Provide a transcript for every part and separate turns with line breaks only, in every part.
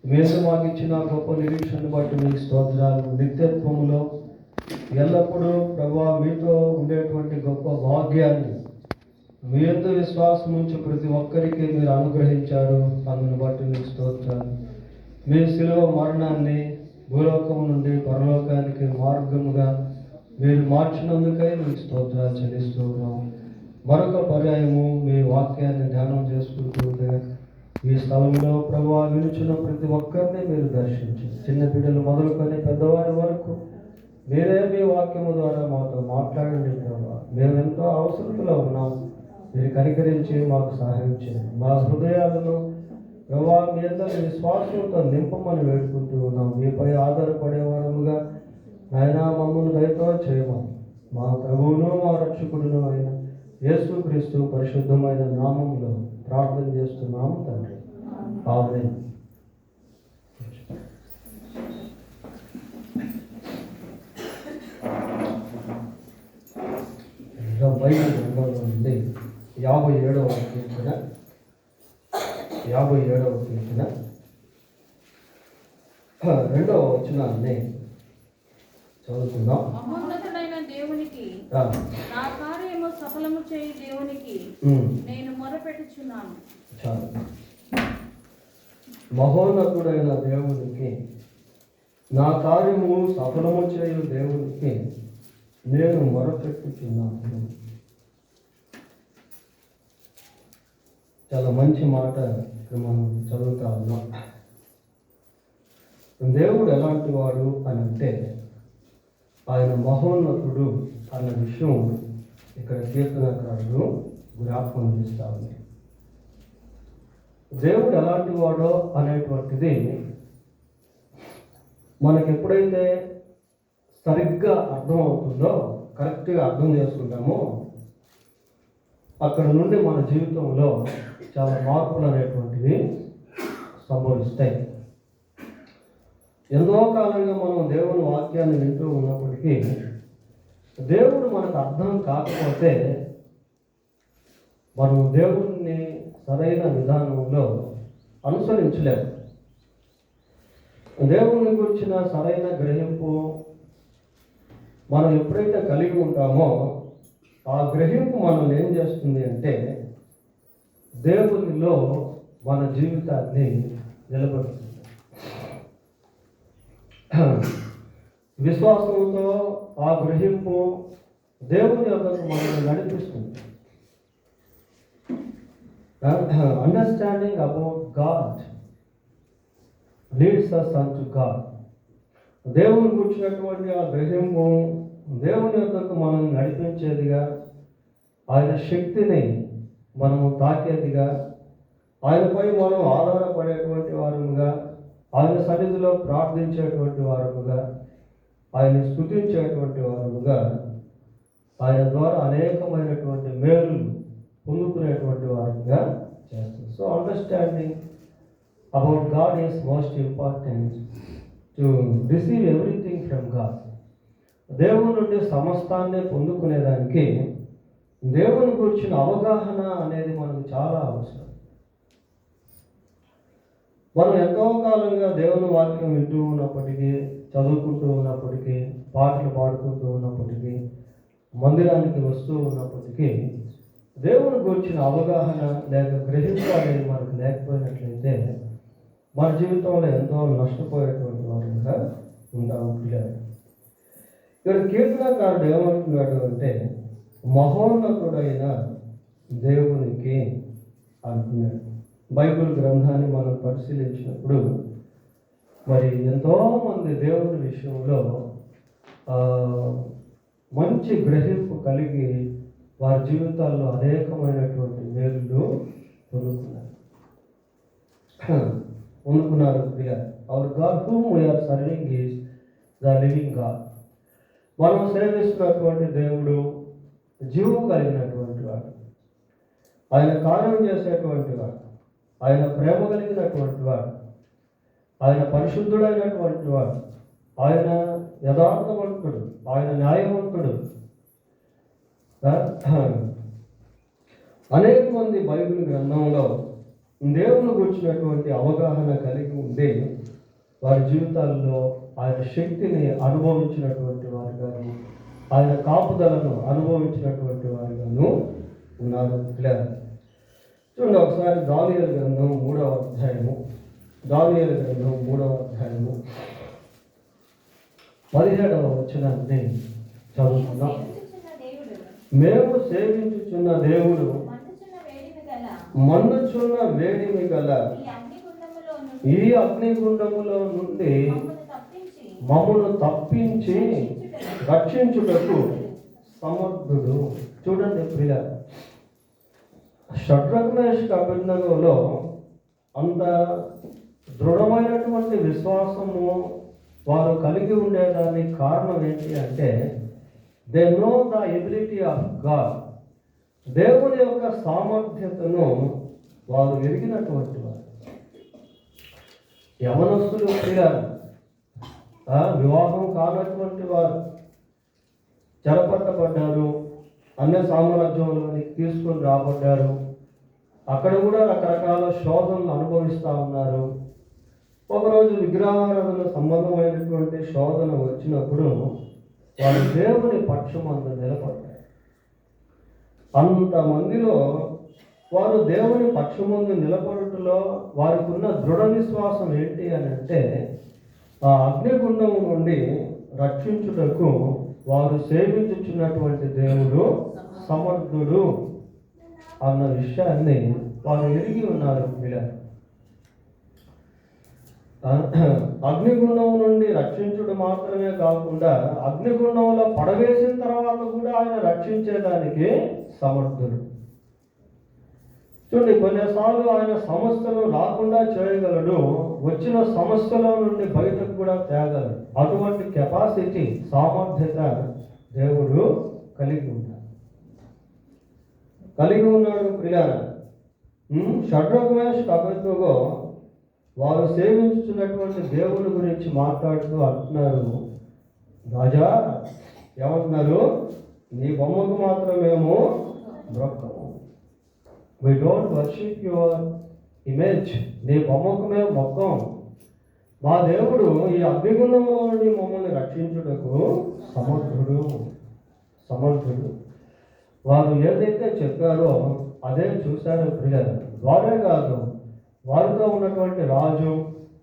మీరు మాకు ఇచ్చిన గొప్ప నిరీక్షను బట్టి మీకు స్తోత్రాలు. నిత్యత్వములో ఎల్లప్పుడూ ప్రభువా మీతో ఉండేటువంటి గొప్ప భాగ్యాన్ని మీ యందు విశ్వాసం ఉంచి ప్రతి ఒక్కరికి మీరు అనుగ్రహించారు. అందును బట్టి మీకు స్తోత్రాలు. మీ శిలువ మరణాన్ని భూలోకం నుండి పరలోకానికి మార్గముగా మీరు మార్చినందుకై మీకు స్తోత్రాలు చెల్లిస్తూ ఉన్నాం. మరొక పర్యాయము మీ వాక్యాన్ని ధ్యానం చేసుకుంటూ ఈ స్థలంలో ప్రభువా వినుచున్న ప్రతి ఒక్కరిని మీరు దర్శించండి. చిన్న బిడ్డలు మొదలుకొని పెద్దవారి వరకు మీరే మీ వాక్యము ద్వారా మాతో మాట్లాడండి ప్రభువా. మేము ఎంతో అవసరతలో ఉన్నాం. మీరు కనికరించి మాకు సహాయం చేయండి. మా హృదయాలను ప్రభువా మీ అందరి విశ్వాసంతో నింపమని వేడుకుంటూ ఉన్నాం. మీపై ఆధారపడేవారముగా నాయనా మమ్మల్ని దయతో చేయమని మా ప్రభువును మా రక్షకుడును అయిన యేసుక్రీస్తు పరిశుద్ధమైన నామములో ప్రార్థన చేస్తున్నాము తండ్రి. ఆమేన్. బైబిల్ గ్రంథంలో నుండి 57వ కీర్తన 2వ వచనాన్ని చదువుకుందాం.
మహోన్నతుడైన దేవునికి నా కార్యము సఫలము చేయి దేవునికి నేను మొరపెట్టుచున్నాను.
చాలు. మహోన్నతుడైన దేవునికి నా కార్యము సఫలము చేయు దేవునికి నేను మొరపెట్టుచున్నాను. చాలా మంచి మాట మనం చదువుతా ఉన్నాం. దేవుడు ఎలాంటి వాడు అని అంటే ఆయన మహోన్నతుడు అన్న విషయం ఇక్కడ కీర్తనకారుడు జ్ఞాపకం చేస్తా ఉంది. దేవుడు ఎలాంటి వాడో అనేటువంటిది మనకి ఎప్పుడైతే సరిగ్గా అర్థం అవుతుందో, కరెక్ట్గా అర్థం చేసుకుంటామో అక్కడ నుండి మన జీవితంలో చాలా మార్పులు అనేటువంటివి సంభవిస్తాయి. ఎంతో కాలంగా మనం దేవుని వాక్యాన్ని వింటూ ఉన్నప్పటికీ దేవుడు మనకు అర్థం కాకపోతే మనం దేవుడిని సరైన విధానంలో అనుసరించలేము. దేవుని గురించిన సరైన గ్రహింపు మనం ఎప్పుడైతే కలిగి ఉంటామో ఆ గ్రహింపు మనల్ని ఏం చేస్తుంది అంటే దేవునిలో మన జీవితాన్ని నిలబడుతుంది. విశ్వాసంతో ఆ గ్రహింపు దేవుని యొక్కకు మనల్ని నడిపిస్తుంది. Understanding about God leads us unto God. దేవుని కూర్చున్నటువంటి ఆ గ్రహింపు దేవుని యొక్కకు మనం నడిపించేదిగా, ఆయన శక్తిని మనము తాకేదిగా, ఆయనపై మనం ఆధారపడేటువంటి వారముగా, ఆయన సన్నిధిలో ప్రార్థించేటువంటి వారముగా, ఆయన స్తుతించేటువంటి వారముగా, ఆయన ద్వారా అనేకమైనటువంటి మేలు పొందుకునేటువంటి వారముగా చేస్తుంది. So understanding about God is most important to receive everything from God. దేవుని నుండి సమస్తాన్ని పొందుకునేదానికి దేవుని గురించిన అవగాహన అనేది మనకు చాలా అవసరం. మనం ఎంతో కాలంగా దేవుని వాక్యం వింటూ ఉన్నప్పటికీ, చదువుకుంటూ ఉన్నప్పటికీ, పాటలు పాడుకుంటూ ఉన్నప్పటికీ, మందిరానికి వస్తూ ఉన్నప్పటికీ దేవుని గురించిన అవగాహన లేక గ్రహింపు అనేది మనకు లేకపోయినట్లయితే మన జీవితంలో ఎంతో నష్టపోయేటువంటి వారుగా ఉంటాము. ఇక్కడ కీర్తనకారుడు ఏమంటున్నాడు అంటే మహోన్నతుడైన దేవునికి అంటున్నాడు. బైబిల్ గ్రంథాన్ని మనం పరిశీలించినప్పుడు మరి ఎంతోమంది దేవుని విషయంలో మంచి గ్రహింపు కలిగి వారి జీవితాల్లో అనేకమైనటువంటి మేలులు పొందుకున్నారు. Our God whom we are serving is the living God. మనం సేవిస్తున్నటువంటి దేవుడు జీవం కలిగినటువంటి వాడు, ఆయన కార్యం చేసేటువంటి వాడు, ఆయన ప్రేమ కలిగినటువంటి వాడు, ఆయన పరిశుద్ధుడైనటువంటి వాడు, ఆయన యథార్థవంతుడు, ఆయన న్యాయవంతుడు. అనేక మంది బైబిల్ గ్రంథంలో దేవుని గురించినటువంటి అవగాహన కలిగి ఉండి వారి జీవితాల్లో ఆయన శక్తిని అనుభవించినటువంటి వారుగాను, ఆయన కాపుదలను అనుభవించినటువంటి వారుగాను ఉన్నారు. చూడండి ఒకసారి దానియేలు గ్రంథం 3వ అధ్యాయము, దానియేలు గ్రంథం 3వ అధ్యాయము 17వ వచనాన్ని చదువుతున్నాం. మేము సేవించుచున్న దేవుడు మండుచున్న వేడిమి గల ఈ అగ్నిగుండములో నుండి మమ్మను తప్పించి రక్షించుటకు సమర్థుడు. చూడండి ప్రియ, షడ్రక్ మేషక్ అబేద్నెగోలో అంత దృఢమైనటువంటి విశ్వాసము వారు కలిగి ఉండేదానికి కారణం ఏంటి అంటే, they know the ability of God. దేవుని యొక్క సామర్థ్యతను వారు ఎరిగినటువంటి వారు. యవనస్తులు ప్రియారు, వివాహం కానటువంటి వారు చెరపట్టబడ్డారు, అన్య సామ్రాజ్యంలోనికి తీసుకొని రాబడ్డారు. అక్కడ కూడా రకరకాల శోధనలు అనుభవిస్తూ ఉన్నారు. ఒకరోజు విగ్రహారాధన సంబంధమైనటువంటి శోధన వచ్చినప్పుడు వారు దేవుని పక్షమందు నిలబడ్డారు. అంతమందిలో వారు దేవుని పక్షమందు నిలబడుటలో వారికి ఉన్న దృఢ విశ్వాసం ఏంటి అని అంటే, ఆ అగ్నిగుండం నుండి రక్షించుటకు వారు సేవించుచున్నటువంటి దేవుడు సమర్థుడు అన్న విషయాన్ని వారు ఎరిగి ఉన్నారు. అగ్నిగుండం నుండి రక్షించుడు మాత్రమే కాకుండా అగ్నిగుండంలో పడవేసిన తర్వాత కూడా ఆయన రక్షించేదానికి సమర్థుడు. చూడండి, కొన్నిసార్లు ఆయన సమస్యలు రాకుండా చేయగలడు, వచ్చిన సమస్యల నుండి బయటకు కూడా తేగలడు. అటువంటి కెపాసిటీ, సామర్థ్యత దేవుడు కలిగి ఉన్నాడు ప్రియారా. షడ్రక్ మేషక్ అబేద్నెగో వారు సేవించుతున్నటువంటి దేవుని గురించి మాట్లాడుతూ అంటున్నారు, రాజా ఏమంటున్నారు, నీ బొమ్మకు మాత్రం మేము మొక్కము. We don't worship your image. నీ బొమ్మకు మేము మొక్కం. మా దేవుడు ఈ అగ్నిగుండంలో నుండి మమ్మల్ని రక్షించుటకు సమర్థుడు. వారు ఏదైతే చెప్పారో అదే చూశారు ప్రియులు. వారే కాదు, వారితో ఉన్నటువంటి రాజు,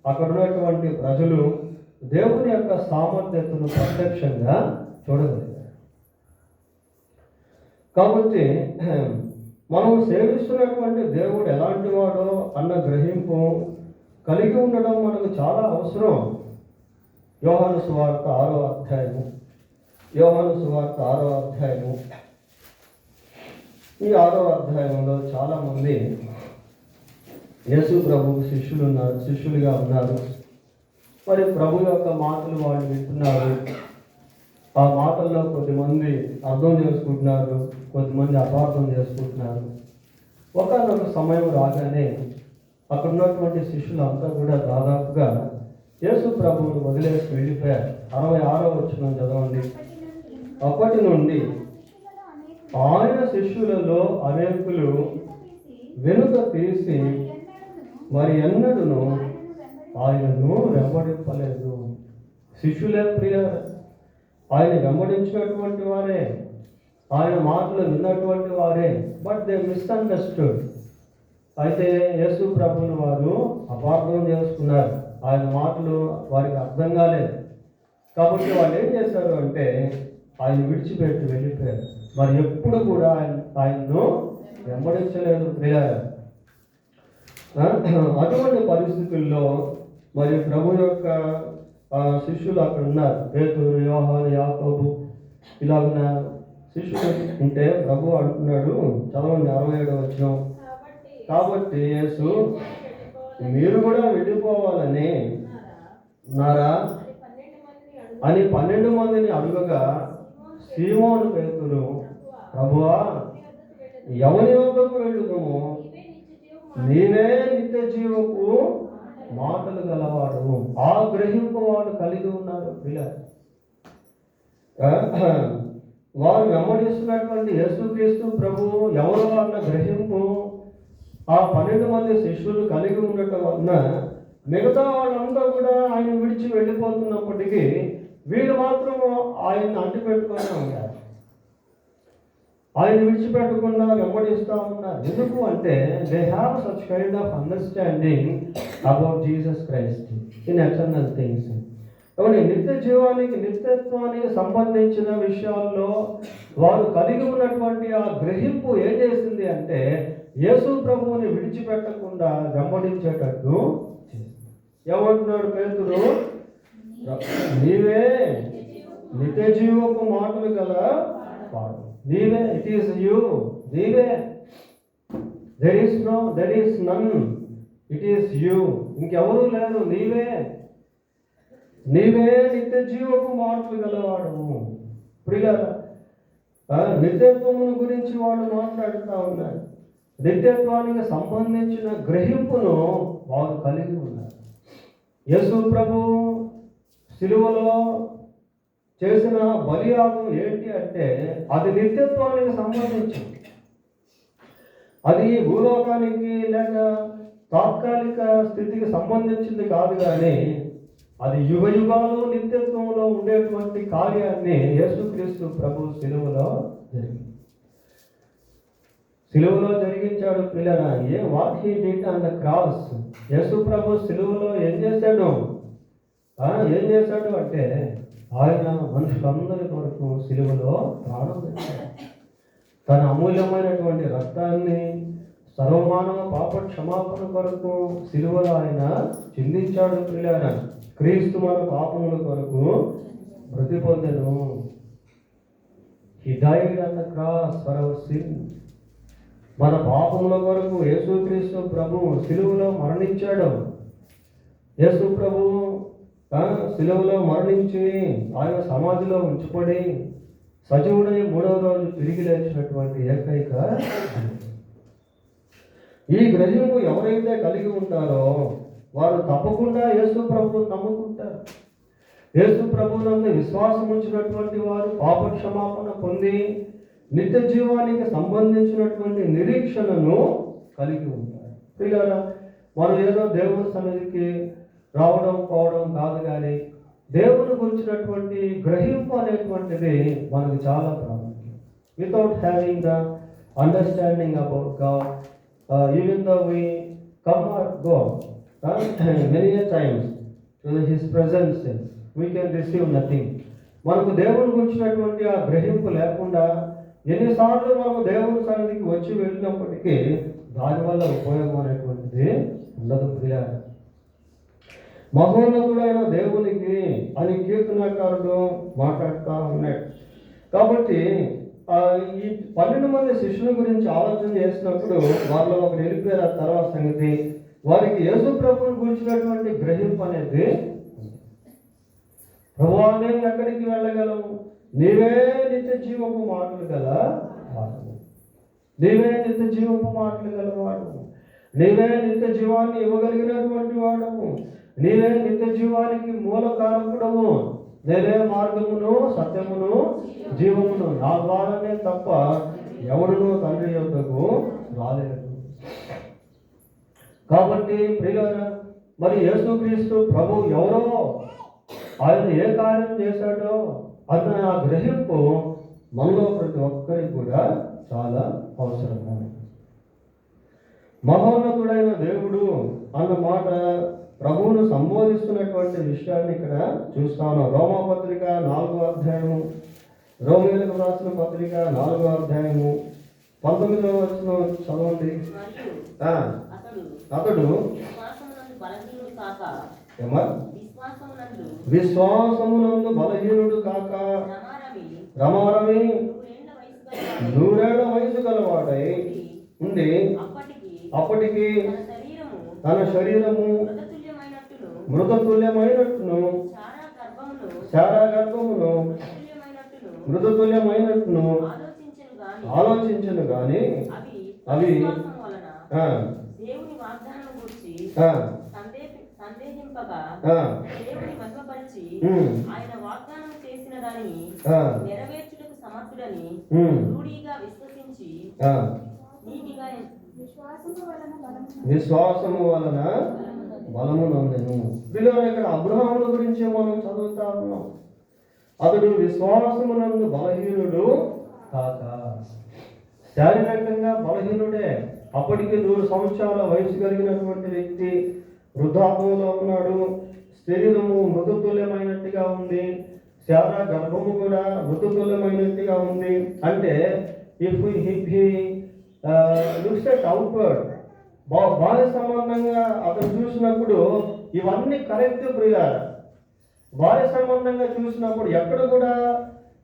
అక్కడ ఉన్నటువంటి ప్రజలు దేవుని యొక్క సామర్థ్యతను ప్రత్యక్షంగా చూడగలిగారు. కాబట్టి మనం సేవిస్తున్నటువంటి దేవుడు ఎలాంటి వాడో అన్న గ్రహింపు కలిగి ఉండడం మనకు చాలా అవసరం. యోహాను సువార్త 6వ అధ్యాయము, ఈ 6వ అధ్యాయంలో చాలామంది యేసు ప్రభు శిష్యులుగా ఉన్నారు. మరి ప్రభు యొక్క మాటలు వాళ్ళు వింటున్నారు. ఆ మాటల్లో కొద్దిమంది అర్థం చేసుకుంటున్నారు, కొద్దిమంది అపార్థం చేసుకుంటున్నారు. ఒకనొక సమయం రాగానే అక్కడ ఉన్నటువంటి శిష్యులు అంతా కూడా దాదాపుగా యేసు ప్రభువును వదిలేసి వెళ్ళిపోయారు. 66వ వచనం చదవండి. అప్పటి నుండి ఆయన శిష్యులలో అనేకులు వెనుక తీసి మరి ఎన్నడూను ఆయనను వెంబడింపలేదు. శిష్యులే ప్రియ, ఆయన వెంబడించినటువంటి వారే, ఆయన మాటలు విన్నటువంటి వారే, బట్ దే మిస్అండర్స్టూడ్. అయితే యేసు ప్రభువును వారు అపార్థం చేసుకున్నారు. ఆయన మాటలు వారికి అర్థం కాలేదు. కాబట్టి వాళ్ళు ఏం చేశారు అంటే ఆయన విడిచిపెట్టి వెళ్ళిపోయారు. మరి ఎప్పుడు కూడా ఆయన్ను వెంబడించలేదు ప్రియ. అటువంటి పరిస్థితుల్లో మరి ప్రభు యొక్క శిష్యులు అక్కడ ఉన్నారు. పేతురు, యోహాను, యాకోబు ఇలాగున్న శిష్యులు ఉంటే ప్రభు అంటున్నాడు, చదవండి 67వ వచనం. కాబట్టి యేసు మీరు కూడా వెళ్ళిపోవాలని ఉన్నారా అని 12 మందిని అడుగగా సీమోను పేతురు, ప్రభువా ఎవరి వద్దకు వెళ్ళుదాము, నీవే నిత్య జీవపు మాటలు గలవాడు. ఆ గ్రహింపు వాడు కలిగి ఉన్నారు పిల్లలు. వారు వెంబడిస్తున్నటువంటి యేసుక్రీస్తు ప్రభువు ఎవరు అన్న గ్రహింపు ఆ 12 మంది శిష్యులు కలిగి ఉండటం వలన మిగతా వాళ్ళంతా కూడా ఆయన విడిచి వెళ్ళిపోతున్నప్పటికీ వీళ్ళు మాత్రం ఆయన అంటిపెట్టుకొని ఉన్నారు. ఆయన విడిచిపెట్టకుండా వెంబడిస్తూ ఉన్నారు. ఎందుకు అంటే they have such kind of understanding about Jesus Christ in eternal things. కాబట్టి నిత్య జీవానికి, నిత్యత్వానికి సంబంధించిన విషయాల్లో వారు కలిగి ఉన్నటువంటి ఆ గ్రహింపు ఏం చేసింది అంటే యేసు ప్రభువుని విడిచిపెట్టకుండా వెంబడించేటట్టు ఏమంటున్నాడు పేతురు? నీవే నిత్య జీవపు మాటలు గల వాడు, నీవే, ఇట్ ఈస్ యూ, నీవే, there is none, it is you, ఇంకెవరూ లేరు, నీవే నిత్య జీవపు మాటలు గలవాడు. ప్రియులారా, నిత్యత్వమును గురించి వాడు మాట్లాడుతూ ఉన్నారు. నిత్యత్వానికి సంబంధించిన గ్రహింపును వారు కలిగి ఉన్నారు. యేసు ప్రభు సిలువలో చేసిన బలియాగం ఏంటి అంటే అది నిత్యత్వానికి సంబంధించింది. అది భూలోకానికి లేక తాత్కాలిక స్థితికి సంబంధించింది కాదు, కానీ అది యుగ యుగాలు నిత్యత్వంలో ఉండేటువంటి కార్యాన్ని యేసుక్రీస్తు ప్రభు సిలువలో జరిగించాడు. పిల్లరా, what he did on the cross. Yesu ప్రభు సిలువలో ఏం చేశాడు అంటే ఆయన మనుషులందరి కొరకు సిలువలో ప్రాణం పెట్టాడు. తన అమూల్యమైనటువంటి రక్తాన్ని సర్వమానవ పాప క్షమాపణ కొరకు సిలువలో ఆయన చిందించాడు. పిల్లరా, క్రీస్తు మన పాపముల కొరకు మృతి పొందెను. హి died on the cross for hour sin. మన పాపముల కొరకు యేసుక్రీస్తు ప్రభు సిలువలో మరణించాడు. యేసు ప్రభు సిలువలో మరణించి ఆయన సమాధిలో ఉంచబడి సజీవుడై 3వ రోజు తిరిగి లేచినటువంటి ఏకైక. ఈ గ్రహింపు ఎవరైతే కలిగి ఉంటారో వారు తప్పకుండా యేసు ప్రభువును నమ్ముకుంటారు. యేసు ప్రభువునందు విశ్వాసం ఉంచినటువంటి వారు పాప క్షమాపణ పొంది నిత్య జీవానికి సంబంధించినటువంటి నిరీక్షణను కలిగి ఉంటారు. పిల్లరా, మనం ఏదో దేవుని సన్నిధికి రావడం పోవడం కాదు, కానీ దేవుని గురించినటువంటి గ్రహింపు అనేటువంటిది మనకు చాలా ప్రాముఖ్యం. Without having the understanding about God, even though we come or go many a times to his presence, we can receive nothing. మనకు దేవుని గురించినటువంటి ఆ గ్రహింపు లేకుండా ఎన్నిసార్లు మనము దేవుని సన్నిధికి వచ్చి వెళ్ళినప్పటికీ దానివల్ల ఉపయోగం అనేటువంటిది ఉండదు. ప్రియులారా, మహోన్నతుడైన దేవునికి అని కీర్తనకారుడు మాట్లాడుతూ ఉన్నాడు. కాబట్టి ఈ 12 మంది శిష్యుల గురించి ఆలోచన చేసినప్పుడు వారిలో ఒకరు వెళ్ళిపోయారు. ఆ తర్వాత సంగతి వారికి యేసు ప్రభువుని గురించినటువంటి గ్రహింపు అనేది, ప్రభువా మేము ఎక్కడికి వెళ్ళగలము, నీవే నిత్య జీవపు మాటలు గల వాడు, నీవే నిత్య జీవపు మాటలు గలవాడు, నీవే నిత్య జీవాన్ని ఇవ్వగలిగినటువంటి వాడము, నీవే నిత్య జీవానికి మూల కారకుడము, నేనే మార్గమును సత్యమును జీవమును, నా ద్వారానే తప్ప ఎవడును తండ్రి యొద్దకు రాలేదు. కాబట్టి ప్రియులారా, మరి యేసుక్రీస్తు ప్రభు ఎవరో, ఆయన ఏ కార్యం చేశాడో అన్న ఆ గ్రహింపు మనలో ప్రతి ఒక్కరికి కూడా చాలా అవసరం. మహోన్నతుడైన దేవుడు అన్న మాట ప్రభువును సంబోధిస్తున్నటువంటి విషయాన్ని ఇక్కడ చూస్తాను. రోమాపత్రిక 4వ అధ్యాయము, రోమీయులకు రాసిన పత్రిక 4వ అధ్యాయము 19వ వచనం చదవండి. అతడు విశ్వాసమునందు బలహీనుడు కాక రమారమి 100 వయసు గలవాడై ఉండి అప్పటికి తన శరీరము మృతతుల్యమైనట్టును శారా గర్భమును మృతతుల్యమైనట్టును ఆలోచించను గాని అవి
దేవుని వాగ్దానం గురించి సందేహింపగా దేవుని మహిమపరిచి ఆయన వాగ్దానం చేసిన దానిని నెరవేర్చుటకు సమర్థుడని రూఢిగా విశ్వసించి నీతిగా విశ్వాసము వలన
విశ్వాసము వలన బలము నొందెను. పిల్లలు ఇక్కడ అబ్రహాముల గురించి మనం చదువుతా ఉన్నాం. అతడు విశ్వాసమునందు బలహీనుడు కాక, శారీరకంగా బలహీనుడే. అప్పటికి 100 సంవత్సరాల వయసు కలిగినటువంటి వ్యక్తి వృద్ధాప్యంలో ఉన్నాడు. శరీరము మృతతుల్యమైనట్టుగా ఉంది. శారా గర్భము కూడా మృతతుల్యమైనట్టుగా ఉంది. అంటే if he looks at outward, బాహ్య సంబంధంగా అతను చూసినప్పుడు ఇవన్నీ కరెక్ట్ ప్రియారు. బాహ్య సంబంధంగా చూసినప్పుడు ఎక్కడ కూడా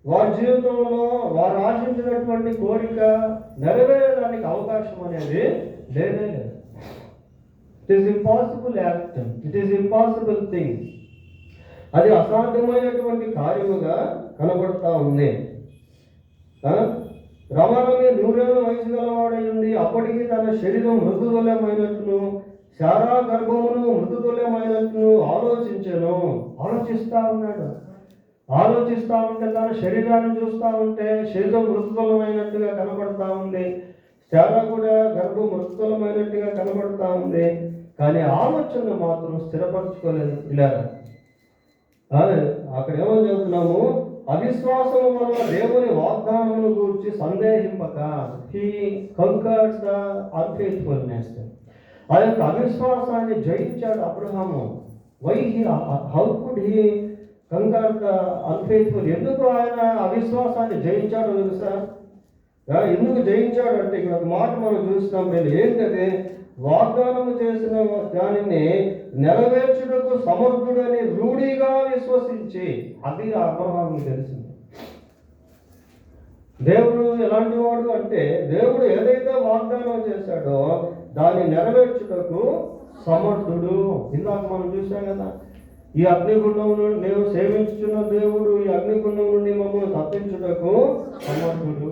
వారి జీవితంలో వారు ఆశించినటువంటి కోరిక నెరవేరడానికి అవకాశం అనేది లేదే లేదు. It is impossible act, it is impossible thing. అది అసాధ్యమైనటువంటి కార్యముగా కనబడుతూ ఉంది. రమణని 100 ఏళ్ల వయసు గలవాడై ఉంది. అప్పటికి తన శరీరం మృతుతుల్యమైనట్లు, శారా గర్భమును మృతుతుల్యమైనట్లు ఆలోచిస్తూ ఉన్నాడు. ఆలోచిస్తూ ఉంటే తన శరీరాన్ని చూస్తూ ఉంటే శరీరం మృతుతుల్యమైనట్టుగా కనబడతా ఉంది. శారా కూడా గర్భం మృతుతుల్యమైనట్టుగా కనబడతా ఉంది. కానీ ఆలోచన మాత్రం స్థిరపరచుకోలేదు. ఇలా అక్కడ ఏమని చెబుతున్నాము, అవిశ్వాసము వల్ల దేవుని వాగ్దానమును గురించి సందేహింపక, హీ కంకర్స్ ద అన్ఫెయిత్ఫుల్నెస్. ఆ యొక్క అవిశ్వాసాన్ని జయించాడు అబ్రహాము. How could he conquer the unfaithful? ఎందుకు ఆయన అవిశ్వాసాన్ని జయించాడో తెలుసా? ఎందుకు జయించాడు అంటే ఇక్కడ ఒక మాట మనం చూస్తున్నాం. నేను ఏంటది, వాగ్దానము చేసిన దానిని నెరవేర్చుటకు సమర్థుడని రూఢిగా విశ్వసించి, అది అబ్రహాముకి తెలిసింది. దేవుడు ఎలాంటి వాడు అంటే, దేవుడు ఏదైతే వాగ్దానం చేశాడో దాన్ని నెరవేర్చుటకు సమర్థుడు. ఇందాక మనం చూసాం కదా, ఈ అగ్నిగుండం నుండి మేము సేవించుతున్న దేవుడు ఈ అగ్నిగుండం నుండి మమ్మల్ని తప్పించుటకు సమర్థుడు.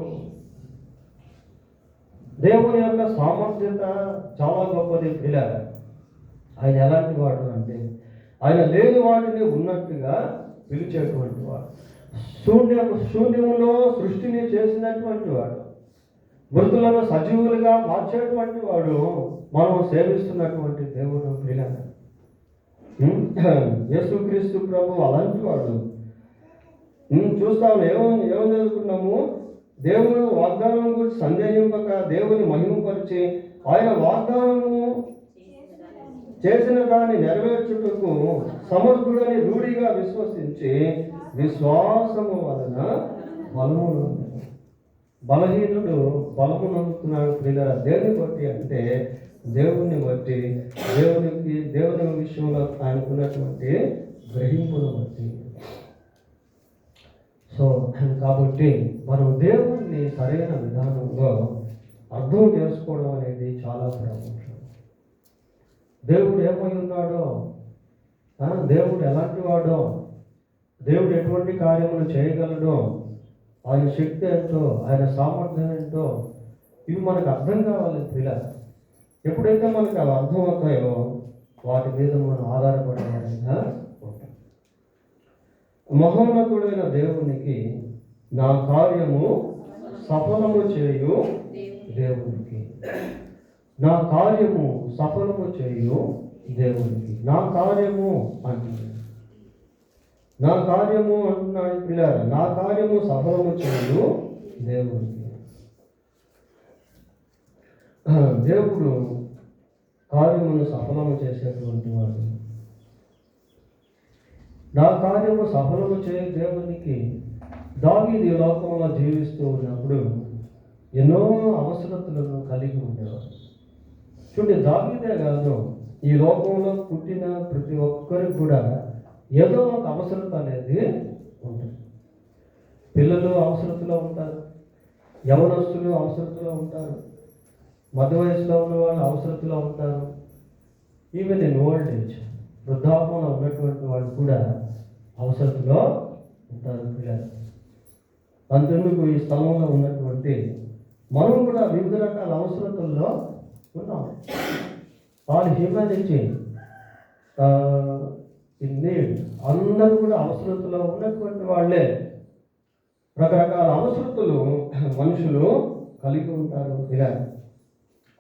దేవుని యొక్క సామర్థ్యత చాలా గొప్పది పిల్లలు. ఆయన ఎలాంటి వాడు అంటే, ఆయన లేని వాటిని ఉన్నట్టుగా పిలిచేటువంటి వాడు. శూన్యములో సృష్టిని చేసినటువంటి వాడు, మృతులను సజీవులుగా మార్చేటువంటి వాడు మనం సేవిస్తున్నటువంటి దేవుడు పిల్లలు. యేసుక్రీస్తు ప్రభు అలాంటి వాడు. చూస్తాము, ఏమని చదువుకున్నాము, దేవుడు వాగ్దానం గురించి సందేహింపక దేవుని మహిమపరిచి ఆయన వాగ్దానము చేసిన దాన్ని నెరవేర్చుటకు సమర్థుడని రూఢిగా విశ్వసించి విశ్వాసము వలన బలము నొందెను. బలహీనుడు బలము నొందుతున్నాడు ప్రియులారా. దేన్ని బట్టి అంటే దేవుణ్ణి బట్టి, దేవుని విషయంలో ఆయనకున్నటువంటి గ్రహింపును బట్టి. సో కాబట్టి మనం దేవుణ్ణి సరైన విధానంలో అర్థం చేసుకోవడం అనేది చాలా ప్రాముఖ్యం. దేవుడు ఏమై ఉన్నాడో, దేవుడు ఎలాంటి వాడో, దేవుడు ఎటువంటి కార్యములు చేయగలడో, ఆయన శక్తి ఏంటో, ఆయన సామర్థ్యం ఏంటో, ఇవి మనకు అర్థం కావాలి పిల్లలు. ఎప్పుడైతే మనకు అవి అర్థం అవుతాయో వాటి మీద మనం ఆధారపడేవాడిగా ఉంటాం. మహోన్నతుడైన దేవునికి నా కార్యము సఫలము చేయు దేవునికి, నా కార్యము సఫలము చేయు దేవునికి. నా కార్యము అంటున్నాడు, నా కార్యము అంటున్నాడు పిల్లలు. నా కార్యము సఫలము చేయు దేవునికి. దేవుడు కార్యమును సఫలము చేసేటువంటి వాడు. నా కార్యము సఫలము చేయ దేవునికి. దావీదు ఈ లోకంలో జీవిస్తూ ఉన్నప్పుడు ఎన్నో అవసరతలను కలిగి ఉండేవాడు. చూడండి, దావీదే కాదు, ఈ లోకంలో పుట్టిన ప్రతి ఒక్కరికి కూడా ఏదో ఒక అవసరత అనేది ఉంటుంది. పిల్లలు అవసరతలో ఉంటారు, యవనస్తులు అవసరతలో ఉంటారు, మధ్య వయసులో ఉన్న వాళ్ళు అవసరతలో ఉంటారు. ఈవెన్ ఇన్ ఓల్డ్ ఏజ్, వృద్ధాప్యంలో ఉన్నటువంటి వాళ్ళు కూడా అవసరతలో ఉంటారు పిల్లలు. అంతెందుకు ఈ స్థలంలో ఉన్నటువంటి మనం కూడా వివిధ రకాల అవసరతల్లో ఉన్నాం. ఆల్ హ్యూమానిటీ ఇన్ నీడ్, అందరూ కూడా అవసరతలో ఉన్నటువంటి వాళ్ళే. రకరకాల అవసరతలు మనుషులు కలిగి ఉంటారు ఇలా.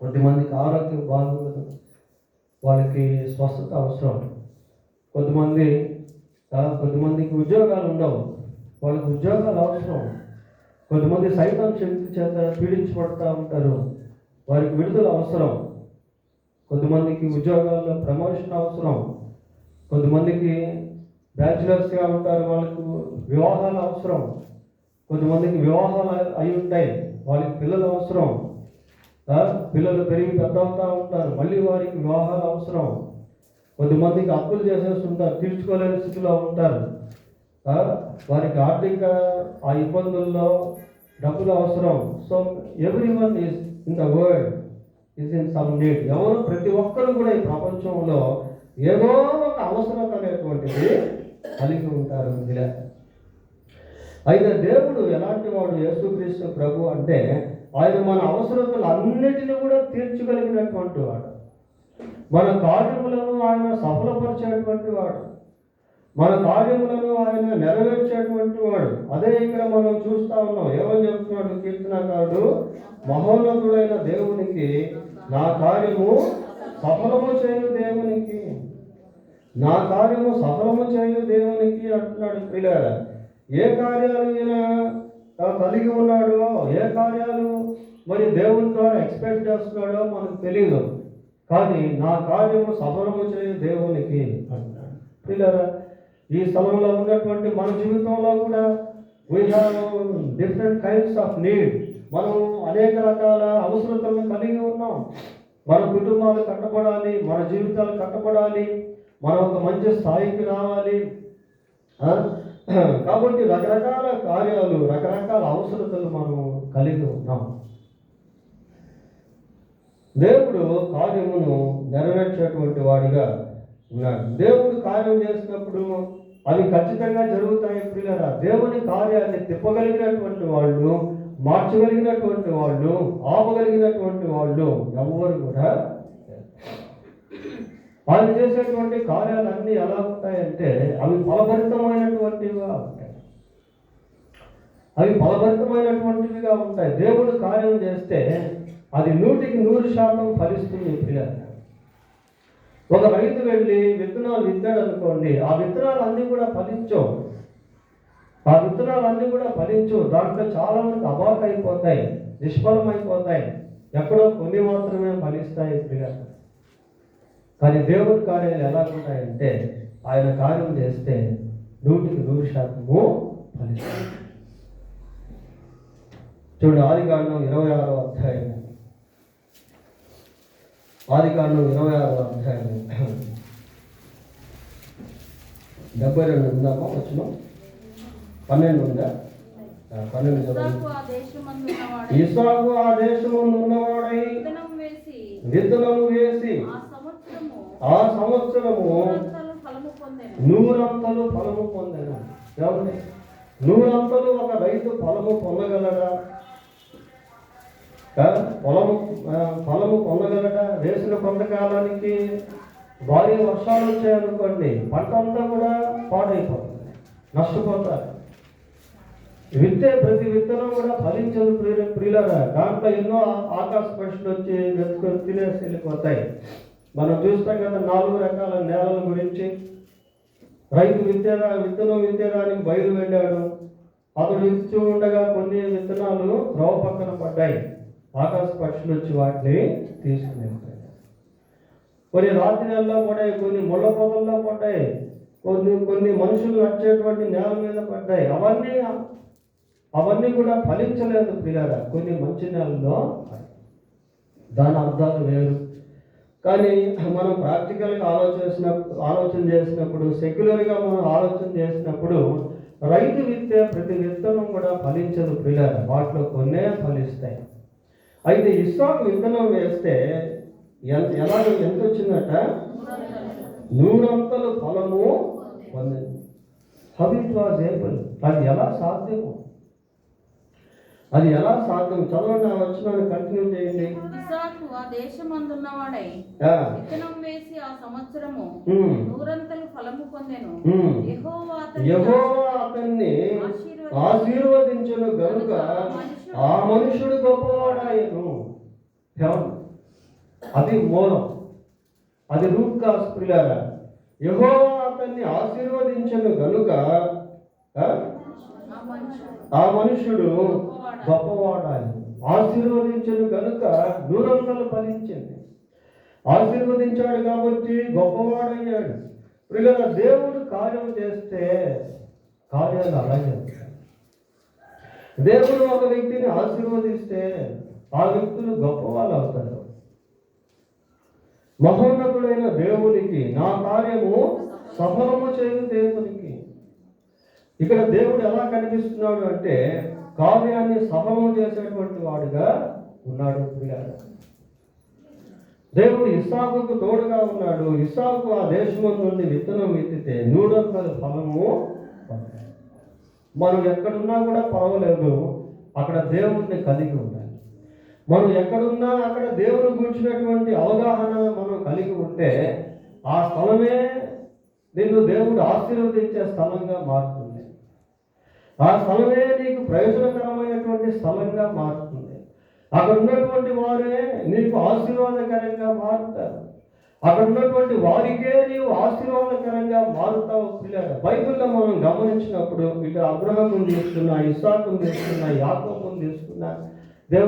కొద్దిమందికి ఆరోగ్యం బాగుండదు, వాళ్ళకి స్వస్థత అవసరం. కొద్దిమందికి ఉద్యోగాలు ఉండవు, వాళ్ళకి ఉద్యోగాలు అవసరం. కొంతమంది సైతం శక్తి చేత పీడించబడుతూ ఉంటారు, వారికి విడుదల అవసరం. కొంతమందికి ఉద్యోగాల్లో ప్రమోషన్ అవసరం. కొంతమందికి బ్యాచులర్స్గా ఉంటారు, వాళ్ళకు వివాహాలు అవసరం. కొంతమందికి వివాహాలు అయి ఉంటాయి, వాళ్ళకి పిల్లలు అవసరం. పిల్లలు పెరిగి పెద్ద అవుతూ ఉంటారు, మళ్ళీ వారికి వివాహాలు అవసరం. కొంతమందికి అప్పులు చేసేస్తుంటారు, తీర్చుకోలేని స్థితిలో ఉంటారు. వారికి ఆర్థిక ఆ ఇబ్బందుల్లో డబ్బులు అవసరం. So everyone is in the world is in some need. ప్రతి ఒక్కరు కూడా ఈ ప్రపంచంలో ఏదో ఒక అవసరత అనేటువంటిది కలిగి ఉంటారు. అయితే దేవుడు ఎలాంటి వాడు? యేసుక్రీస్తు ప్రభు అంటే ఆయన మన అవసరతలు అన్నిటిని కూడా తీర్చగలిగినటువంటి వాడు. మన కార్యములను ఆయన సఫలపరిచేటువంటి వాడు, మన కార్యములను ఆయన నెరవేర్చేటువంటి వాడు. అదే ఇక్కడ మనం చూస్తా ఉన్నాం. ఏమని చెప్తున్నాడు కీర్తనకారుడు? మహోన్నతుడైన దేవునికి నా కార్యము సఫలము చేయు దేవునికి, నా కార్యము సఫలము చేయు దేవునికి అంటున్నాడు. ప్రియులారా, ఏ కార్యాలు ఈయన కలిగి ఉన్నాడో, ఏ కార్యాలు మరి దేవుని ద్వారా ఎక్స్పెక్ట్ చేస్తున్నాడో మనకు తెలియదు, కానీ నా కార్యము సఫలము చేయు దేవునికి అంటున్నాడు. ప్రియులారా, ఈ స్థలంలో ఉన్నటువంటి మన జీవితంలో కూడా we have different kinds of need. మనం అనేక రకాల అవసరతలను కలిగి ఉన్నాం. మన కుటుంబాలు కట్టబడాలి, మన జీవితాలు కట్టబడాలి, మనం ఒక మంచి స్థాయికి రావాలి. కాబట్టి రకరకాల కార్యాలు, రకరకాల అవసరతలు మనం కలిగి ఉన్నాం. దేవుడు కార్యమును నెరవేర్చేటువంటి వాడిగా ఉన్నాడు. దేవుడు కార్యం చేసినప్పుడు అవి ఖచ్చితంగా జరుగుతాయి. ప్రియులారా, దేవుని కార్యాన్ని తిప్పగలిగినటువంటి వాళ్ళు, మార్చగలిగినటువంటి వాళ్ళు, ఆపగలిగినటువంటి వాళ్ళు ఎవరు కూడా. వాళ్ళు చేసేటువంటి కార్యాలన్నీ ఎలా ఉంటాయంటే అవి ఫలభరితమైనటువంటివిగా ఉంటాయి. దేవుడు కార్యం చేస్తే అది 100% ఫలిస్తుంది. పిల్లలు, ఒక రైతు వెళ్ళి విత్తనాలు విత్తాడు అనుకోండి, ఆ విత్తనాలన్నీ కూడా ఫలించవు. దాంట్లో చాలా మంది అబాక్ అయిపోతాయి, నిష్ఫలమైపోతాయి. ఎక్కడో కొన్ని మాత్రమే ఫలిస్తాయి. పిల్లలు, కానీ దేవుడి కార్యాలు ఎలా ఉంటాయంటే ఆయన కార్యం చేస్తే 100% ఫలిస్తాయి. చూడు, ఆదికాండం 26వ అధ్యాయం 72 ఉందామా? వచ్చిన 12 ఉందా? 12 ఇస్సాకు ఆ దేశమందు ఉన్నవాడై విత్తనము వేసి ఆ సంవత్సరము 100 ఫలము పొందెను. ఏమండి, 100 ఒక రైతు ఫలము పొందగలడా? ఫలము పొందగలడా? వేసిన కొంతకాలానికి భారీ వర్షాలు వచ్చాయనుకోండి, పంట అంతా కూడా పాడైపోతుంది, నష్టపోతారు. ప్రతి విత్తనం కూడా ఫలించదు. ప్రియులారా, దాంట్లో ఎన్నో ఆకాశ పక్షులు వచ్చి వెతుకొని తినేసి వెళ్ళిపోతాయి. మనం చూస్తాం కదా 4 రకాల నేలల గురించి. రైతు విత్తనం విత్తేదానికి బయలు వెళ్ళాడు. అతడు ఇచ్చి ఉండగా కొన్ని విత్తనాలు త్రోవ పక్కన పడ్డాయి. ఆకాశ పక్షులు వచ్చి వాటిని తీసుకుని వెళ్తాయి. కొన్ని రాత్రి నెలలో పడ్డాయి, కొన్ని ముళ్ళ పొదల్లో పడ్డాయి, కొన్ని మనుషులు నడిచేటువంటి నేల మీద పడ్డాయి. అవన్నీ కూడా ఫలించలేదు. ప్రియారా, కొన్ని మంచి నేలలో దాని అర్థాలు వేరు. కానీ మనం ప్రాక్టికల్గా ఆలోచన చేసినప్పుడు, సెక్యులర్గా మనం ఆలోచన చేసినప్పుడు రైతు విత్తే ప్రతి విత్తనం కూడా ఫలించదు. ప్రియారా, వాటిలో కొన్నే ఫలిస్తాయి. అయితే ఇస్సాకు విత్తనం వేస్తే ఎంత వచ్చిందట? 100 ఫలము పొందింది. How it was able? అది ఎలా సాధ్యము? చదవండి, ఆ వచనాన్ని కంటిన్యూ చేయండి.
ఇస్సాకు ఆ దేశమందున్నవాడై విత్తనం వేసి ఆ సంవత్సరము 100 ఫలము పొందెను.
యెహోవా అతన్ని ఆశీర్వదించును గనుక ఆ మనుషుడు గొప్పవాడాయను. అది మూలం, అది రూట్ కాస్ ప్రియులారా. యెహోవా అతన్ని ఆశీర్వదించను గనుక ఆ మనుషుడు గొప్పవాడాలి. ఆశీర్వదించను కనుక నూరంతలు ఫలించింది. ఆశీర్వదించాడు కాబట్టి గొప్పవాడయ్యాడు. ప్రియులారా, దేవుడు కార్యం చేస్తే కార్యాలు అలాగే ఉంటాయి. దేవుడు ఒక వ్యక్తిని ఆశీర్వదిస్తే ఆ వ్యక్తులు గొప్పవాళ్ళు అవుతారు. మహోన్నతుడైన దేవునికి నా కార్యము సఫలము చేయు దేవునికి. ఇక్కడ దేవుడు ఎలా కనిపిస్తున్నాడు అంటే కార్యాన్ని సఫలము చేసేటువంటి వాడుగా ఉన్నాడు. ప్రియులారా, దేవుడు ఇస్సాకుకు తోడుగా ఉన్నాడు. ఇస్సాకు ఆ దేశం నుండి విత్తనం విత్తితే 100 ఫలము. మనం ఎక్కడున్నా కూడా పర్వాలేదు, అక్కడ దేవుడిని కలిగి ఉండాలి. మనం ఎక్కడున్నా అక్కడ దేవుని గురించినటువంటి అవగాహన మనం కలిగి ఉంటే ఆ స్థలమే నిన్ను దేవుడు ఆశీర్వదించే స్థలంగా మారుతుంది. ఆ స్థలమే నీకు ప్రయోజనకరమైనటువంటి స్థలంగా మారుతుంది. అక్కడ ఉన్నటువంటి వారే నీకు ఆశీర్వాదకరంగా మారుతారు. అక్కడ ఉన్నటువంటి వారికే నీవు ఆశీర్వాదకరంగా మారుతావు. పిల్లలు, బైబిల్లో మనం గమనించినప్పుడు ఇక అబ్రహామును తీసుకున్నా, ఇస్సాకును తీసుకున్నా, యాకోబును తీసుకున్నా, దే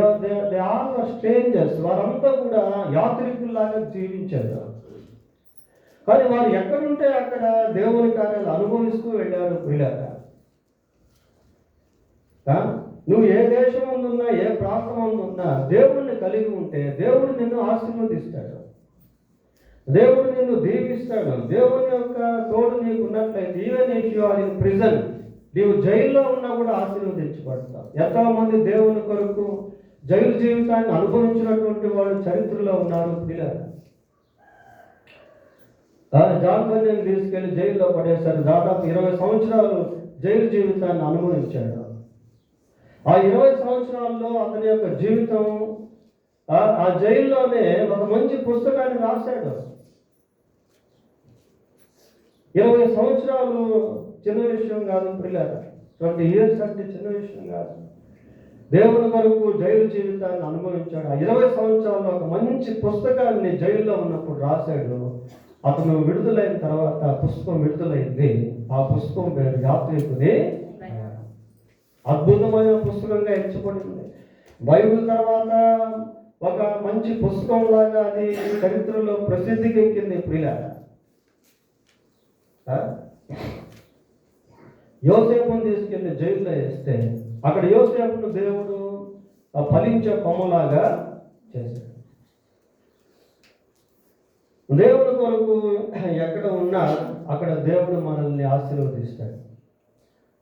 ఆల్ స్ట్రేంజర్స్. వారంతా కూడా యాత్రికుల్లాగా జీవించారు. కానీ వారు ఎక్కడుంటే అక్కడ దేవుని కార్యాలు అనుభవిస్తూ వెళ్ళారు. పిల్లలు, నువ్వు ఏ దేశం ఉన్నా, ఏ ప్రాంతం ఉన్నా దేవుడిని కలిగి ఉంటే దేవుడు నిన్ను ఆశీర్వదిస్తాడు. దేవుడు నిన్ను దీవిస్తాడు. దేవుని యొక్క తోడు నీకు ఉన్నట్లయితే even if you are in prison, నీవు జైల్లో ఉన్నా కూడా ఆశీర్వదించబడతావు. ఎంతోమంది దేవుని కొరకు జైలు జీవితాన్ని అనుభవించినటువంటి వాళ్ళు చరిత్రలో ఉన్నారు. పిల్లలు, జాన్ బన్యన్ తీసుకెళ్లి జైల్లో పడేశారు. దాదాపు 20 సంవత్సరాలు జైలు జీవితాన్ని అనుభవించాడు. ఆ 20 సంవత్సరాల్లో అతని యొక్క జీవితం ఆ జైల్లోనే ఒక మంచి పుస్తకాన్ని రాశాడు. 20 సంవత్సరాలు చిన్న విషయం కాదు. పిల్లలు, 20 years అంటే చిన్న విషయం కాదు. దేవుని కొరకు జైలు జీవితాన్ని అనుభవించాడు. ఆ 20 సంవత్సరాల్లో ఒక మంచి పుస్తకాన్ని జైల్లో ఉన్నప్పుడు రాశాడు. అతను విడుదలైన తర్వాత పుస్తకం విడుదలైంది. ఆ పుస్తకం పేరు యాత్రికుని. అద్భుతమైన పుస్తకంగా ఎంచబడింది. బైబిల్ తర్వాత ఒక మంచి పుస్తకం లాగా అది చరిత్రలో ప్రసిద్ధికి ఎక్కింది. ప్రియులారా, యోసేపును తీసుకెళ్ళి జైల్లో వేస్తే అక్కడ యోసేపును దేవుడు ఫలించే కొమ్మలాగా చేశాడు. దేవుని కొరకు ఎక్కడ ఉన్నా అక్కడ దేవుడు మనల్ని ఆశీర్వదిస్తాడు.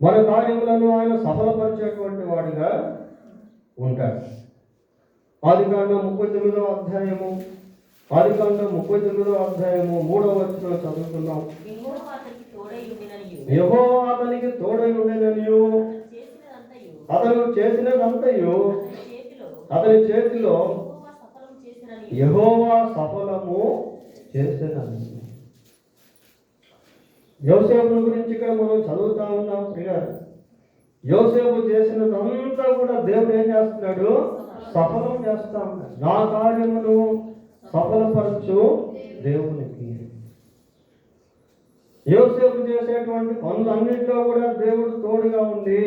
మన కార్యములను ఆయన సఫలపరిచేటువంటి వాడిగా ఉంటాడు. ఆదికాండం 39వ అధ్యాయము 3వ వచనం చదువుతున్నాం. యెహోవా అతనికి తోడై ఉండెననియు అతను చేసినదంతయు అతని చేతిలో యెహోవా సఫలము చేసినని. యోసేపుని గురించి ఇక్కడ మనం చదువుతా ఉన్నాం. ప్రియులారా, యోసేపు చేసినదంతా కూడా దేవుడు ఏం చేస్తున్నాడు? సఫలం చేస్తా ఉన్నాడు. నా కార్యమును సఫలపరచు దేవునికి. యోసేపు చేసేటువంటి పనులన్నింటిలో కూడా దేవుడు తోడుగా ఉండి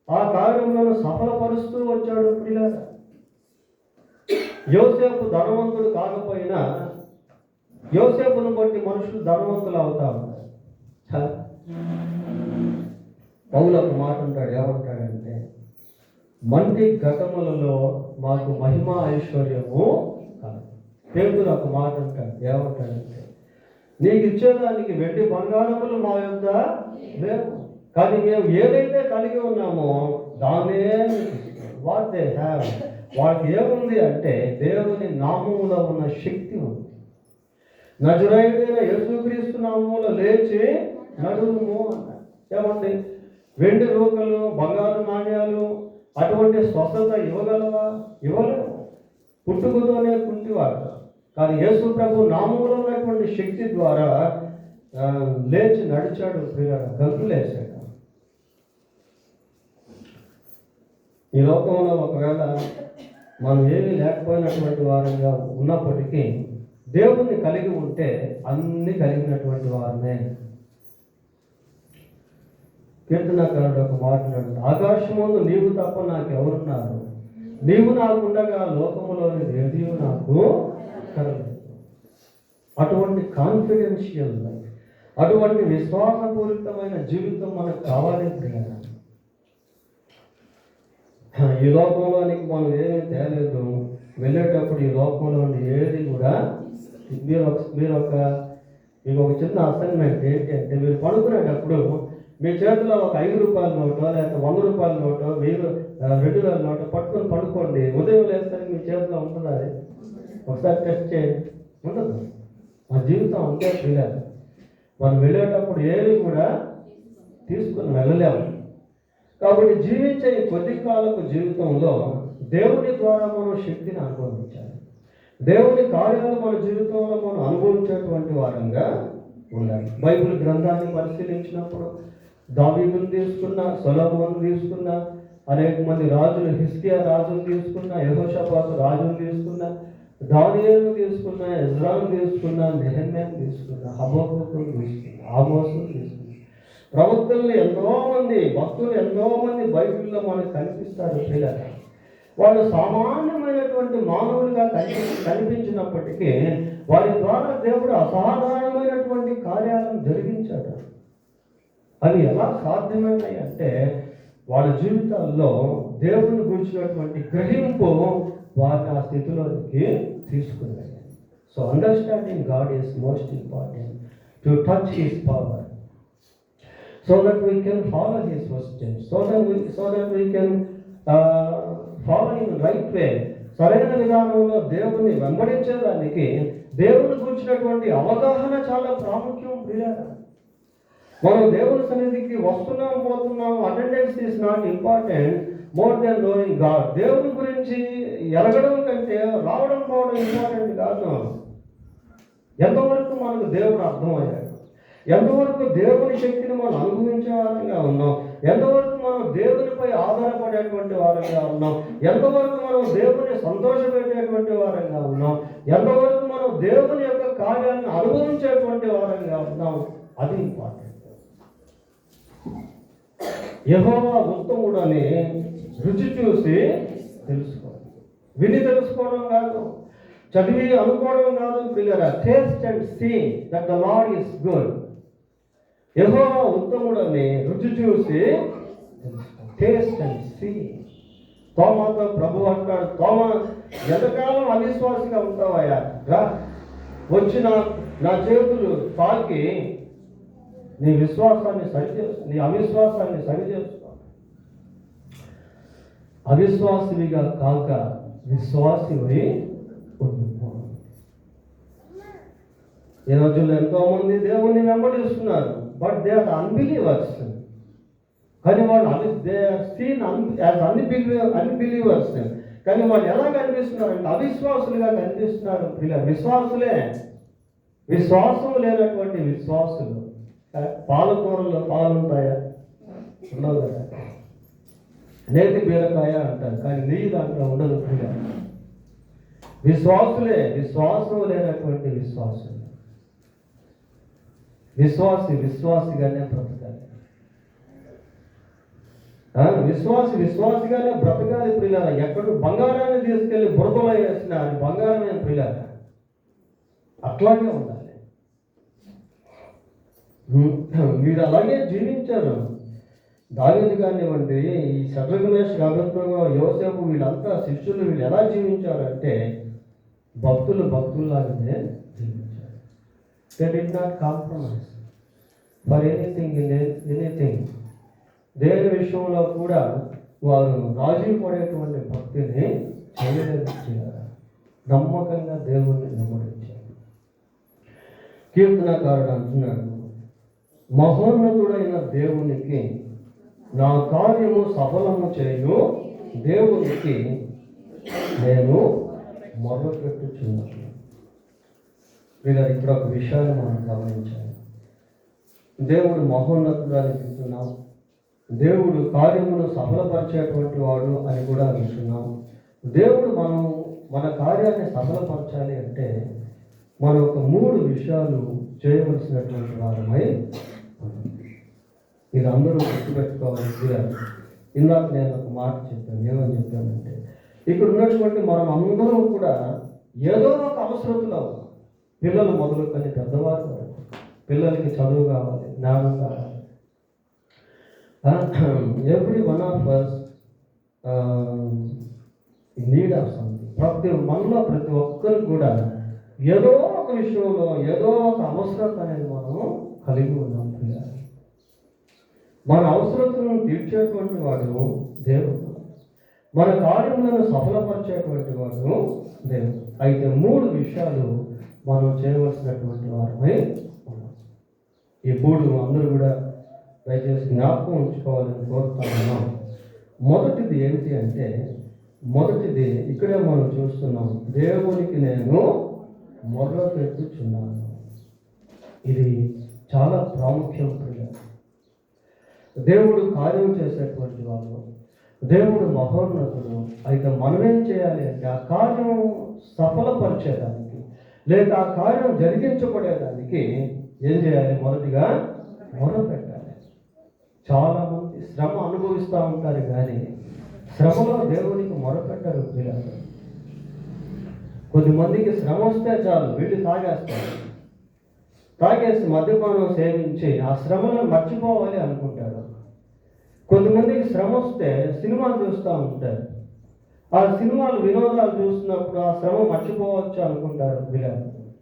ఆ కార్యములను సఫలపరుస్తూ వచ్చాడు. ప్రియులారా, యోసేపు ధనవంతుడు కాకపోయినా యోసేపును బట్టి మనుషులు ధనవంతులు అవుతా ఉన్నారు. పౌలు ఒక మాట ఉంటాడు, ఏమంటాడంటే మంటి ఘటములలో మాకు మహిమ ఐశ్వర్యము కాదు. పేతురు ఒక మాట అంటాడు, ఏమంటాడంటే నీకు ఇచ్చేదానికి వెండి బంగారములు మా యొద్ద లేవు, కానీ మేము ఏదైతే కలిగి ఉన్నామో దానే వాట్ దే హ్యావ్. వాళ్ళకి ఏముంది అంటే దేవుని నామములో ఉన్న శక్తి ఉంది. నజరేయుడైన యేసుక్రీస్తు నామములో లేచి నడుము అన్నాడు. ఏమండి, వెండి రూకలు, బంగారు నాణ్యాలు అటువంటి స్వస్థత ఇవ్వగలవా? ఇవ్వలేవు. పుట్టుకతోనే కుంటివాడు. కానీ యేసు ప్రభు నామములో ఉన్నటువంటి శక్తి ద్వారా లేచి నడిచాడు. ప్రియులారా, గంతులేశాడు. ఈ లోకంలో ఒకవేళ మనం ఏమీ లేకపోయినటువంటి వారంగా ఉన్నప్పటికీ దేవుణ్ణి కలిగి ఉంటే అన్ని కలిగినటువంటి వారమే. కీర్తనకారుడు ఒక మాట్లాడు, ఆకాశముందు నీవు తప్ప నాకెవరున్నారు, నీవు నాకుండగా లోకములోని ఏది నాకు కలగలేదు. అటువంటి కాన్ఫిడెన్షియల్ లైఫ్, అటువంటి విశ్వాసపూరితమైన జీవితం మనకు కావాలి. ఈ లోకంలోనికి మనం ఏమీ తేలేదు, వెళ్ళేటప్పుడు ఈ లోకంలో ఏది కూడా మీకు ఒక చిన్న అసైన్మెంట్ ఏంటంటే, మీరు పడుకునేటప్పుడు మీ చేతిలో ఒక 5 రూపాయల నోటో లేకపోతే 100 రూపాయల నోటో 2000 నోటో పట్టుకొని పడుకోండి. ఉదయం లేసరికి మీ చేతిలో ఉంటుంది. అది ఒకసారి టెస్ట్ చేయండి, ఉండదు. మా జీవితం అంతే పిల్లలు. మనం వెళ్ళేటప్పుడు ఏవి కూడా తీసుకుని వెళ్ళలేము. కాబట్టి జీవించే ఈ కొద్ది కాలపు జీవితంలో దేవుని ద్వారా మనం శక్తిని అనుభవించాలి. దేవుని కార్యాలు మన జీవితంలో మనం అనుభవించేటువంటి వారంగా ఉండాలి. బైబిల్ గ్రంథాన్ని పరిశీలించినప్పుడు దావీదును తీసుకున్నా, సొలొమోను తీసుకున్నా, అనేక మంది రాజులు, హిజ్కియా రాజును తీసుకున్నా, యెహోషాపాతు రాజును తీసుకున్నా, దానియేలును తీసుకున్నా, ఎజ్రాను తీసుకున్నా, నెహెమ్యాను తీసుకున్నా, హబక్కూకును తీసుకున్నా, ఆమోసును తీసుకున్నా, ప్రవక్తలను ఎంతో మంది, భక్తులు ఎంతో మంది బైబిల్లో మనకు కనిపిస్తారు. పిల్లలు వాళ్ళు సామాన్యమైనటువంటి మానవులుగా కనిపించినప్పటికీ వారి ద్వారా దేవుడు అసాధారణమైనటువంటి కార్యాలను జరిగించాడు. అవి ఎలా సాధ్యమైనాయి అంటే వాళ్ళ జీవితాల్లో దేవుని గురించినటువంటి గ్రహింపు వారిని ఆ స్థితిలోకి తీసుకున్నాయి. So understanding God is most important to touch his power, so that we can follow his footsteps, so that we can follow in the right way. సరైన విధానంలో దేవుని వెంబడించేదానికి దేవుని గురించినటువంటి అవగాహన చాలా ప్రాముఖ్యం. ప్రియులారా, మనం దేవుని సన్నిధికి వస్తున్నాం పోతున్నాం, attendance is not important more than knowing God. దేవుని గురించి ఎరగడం కంటే రావడం పోవడం ఇంపార్టెంట్ కాదు. ఎంతవరకు మనకు దేవుడు అర్థమయ్యాడు, ఎంతవరకు దేవుని శక్తిని మనం అనుభవించే వారంగా ఉన్నాం, ఎంతవరకు మనం దేవునిపై ఆధారపడేటువంటి వారంగా ఉన్నాం, ఎంతవరకు మనం దేవుని సంతోషపెట్టేటువంటి వారంగా ఉన్నాం, ఎంతవరకు మనం దేవుని యొక్క కార్యాన్ని అనుభవించేటువంటి వారంగా ఉన్నాం, అది ఇంపార్టెంట్. యెహోవా ఉత్తముడు అని రుచి చూసి తెలుసుకోవాలి. విని తెలుసుకోవడం కాదు, చదివి అనుకోవడం కాదు. పిల్లరా, taste and see that the Lord is good. యెహోవా ఉత్తముడని రుచి చూసి, టేస్ట్ అండ్ సీ. తోమాతో ప్రభు అంటాడు, తోమా ఎంతకాలం అవిశ్వాసిగా ఉంటావయ్యా, రా వచ్చి నా చేతులు తాకి నీ విశ్వాసాన్ని నీ అవిశ్వాసాన్ని సరిచేసుకో. అవిశ్వాసివిగా కాక విశ్వాసివై ఉండిపో. ఈ రోజుల్లో ఎంతో మంది దేవుణ్ణి వెంబడిస్తున్నారు, బట్ దే ఆర్ అన్బిలీవర్స్. కానీ వాళ్ళు they are seen as unbelievers. కానీ వాళ్ళు ఎలా కనిపిస్తున్నారంటే అవిశ్వాసులుగా కనిపిస్తున్నారు. విశ్వాసులే, విశ్వాసం లేనటువంటి విశ్వాసులు. పాలకూరలో పాలు ఉంటాయా? ఉండవు కదా. నేతి బీరకాయ అంటారు, కానీ నెయ్యి దాంట్లో ఉండదు. విశ్వాసులే, విశ్వాసం లేనటువంటి విశ్వాసులు. విశ్వాసిగానే బ్రతకాలి. విశ్వాసిగానే బ్రతకాలి. ప్రియులారా, ఎక్కడ బంగారాన్ని తీసుకెళ్లి బురదలో వేసిన అది బంగారమే. ప్రియులారా, అట్లాగే ఉండాలి. వీరు అలాగే జీవించారు. దావీదు కానివ్వండి, ఈ షడ్రగమేష్, అబేద్నెగో, యోసేపు, వీళ్ళంతా శిష్యులు, వీళ్ళు ఎలా జీవించారంటే భక్తుల్లాగానే జీవించారు. They did not compromise for anything in anything. దేని విషయంలో కూడా వారు రాజీ పడేటువంటి భక్తిని చేయలేదు. నమ్మకంగా దేవుణ్ణి నమ్మడించారు. కీర్తనకారుడు అంటున్నాడు, మహోన్నతుడైన దేవునికి నా కార్యము సఫలము చేయు దేవునికి నేను మొదలుపెట్టుచున్నాను. ఇలా ఇక్కడ ఒక విషయాన్ని మనం గమనించాలి. దేవుడు మహోన్నతుడు అని వింటున్నాం, దేవుడు కార్యమును సఫలపరిచేటువంటి వాడు అని కూడా వింటున్నాం. దేవుడు మన కార్యాన్ని సఫలపరచాలి అంటే మనం ఒక 3 విషయాలు చేయవలసినటువంటి వారమై ఇది అందరూ గుర్తుపెట్టుకోవాలి. ఇందాక నేను ఒక మాట చెప్పాను. ఏమని చెప్పానంటే, ఇక్కడ ఉన్నటువంటి మనం అందరం కూడా ఏదో ఒక అవసరతలో, పిల్లలు మొదలుకొని పెద్దవారు వరకు, పిల్లలకి చదువు కావాలి, జ్ఞానం కావాలి. Every one of us need of something. ప్రతి ఒక్కరికి కూడా ఏదో ఒక విషయంలో ఏదో ఒక అవసరత అనేది మనము కలిగి ఉన్నాం. పిల్లలు మన అవసరతలను తీర్చేటువంటి వాడు దేవుడు, మన కార్యములను సఫలపరిచేటువంటి వాడు దేవుడు. అయితే 3 విషయాలు మనం చేయవలసినటువంటి వారమై ఉన్నాం. ఈ 3 అందరూ కూడా దయచేసి జ్ఞాపకం ఉంచుకోవాలని కోరుతున్నాం. మొదటిది ఏంటి అంటే, మొదటిది ఇక్కడే మనం చూస్తున్నాం, దేవునికి నేను మొర్ర పెట్టుచున్నాను. ఇది చాలా ప్రాముఖ్యం. దేవుడు కార్యం చేసేటువంటి వాళ్ళు, దేవుడు మహోన్నతుడు. అయితే మనమేం చేయాలి అంటే, ఆ కార్యం సఫలపరిచేదానికి లేక ఆ కార్యం జరిగించబడేదానికి ఏం చేయాలి? మొదటిగా మొర పెట్టాలి. చాలామంది శ్రమ అనుభవిస్తూ ఉంటారు, కానీ శ్రమలో దేవునికి మొర పెట్టరు. పిల్లలు కొద్దిమందికి శ్రమ వస్తే చాలు వీళ్ళు తాగేసి మద్యపానం సేవించి ఆ శ్రమలను మర్చిపోవాలి అనుకుంటారు. కొంతమందికి శ్రమ వస్తే సినిమాలు చూస్తూ ఉంటారు. ఆ సినిమాలు వినోదాలు చూస్తున్నప్పుడు ఆ శ్రమ మర్చిపోవచ్చు అనుకుంటారు.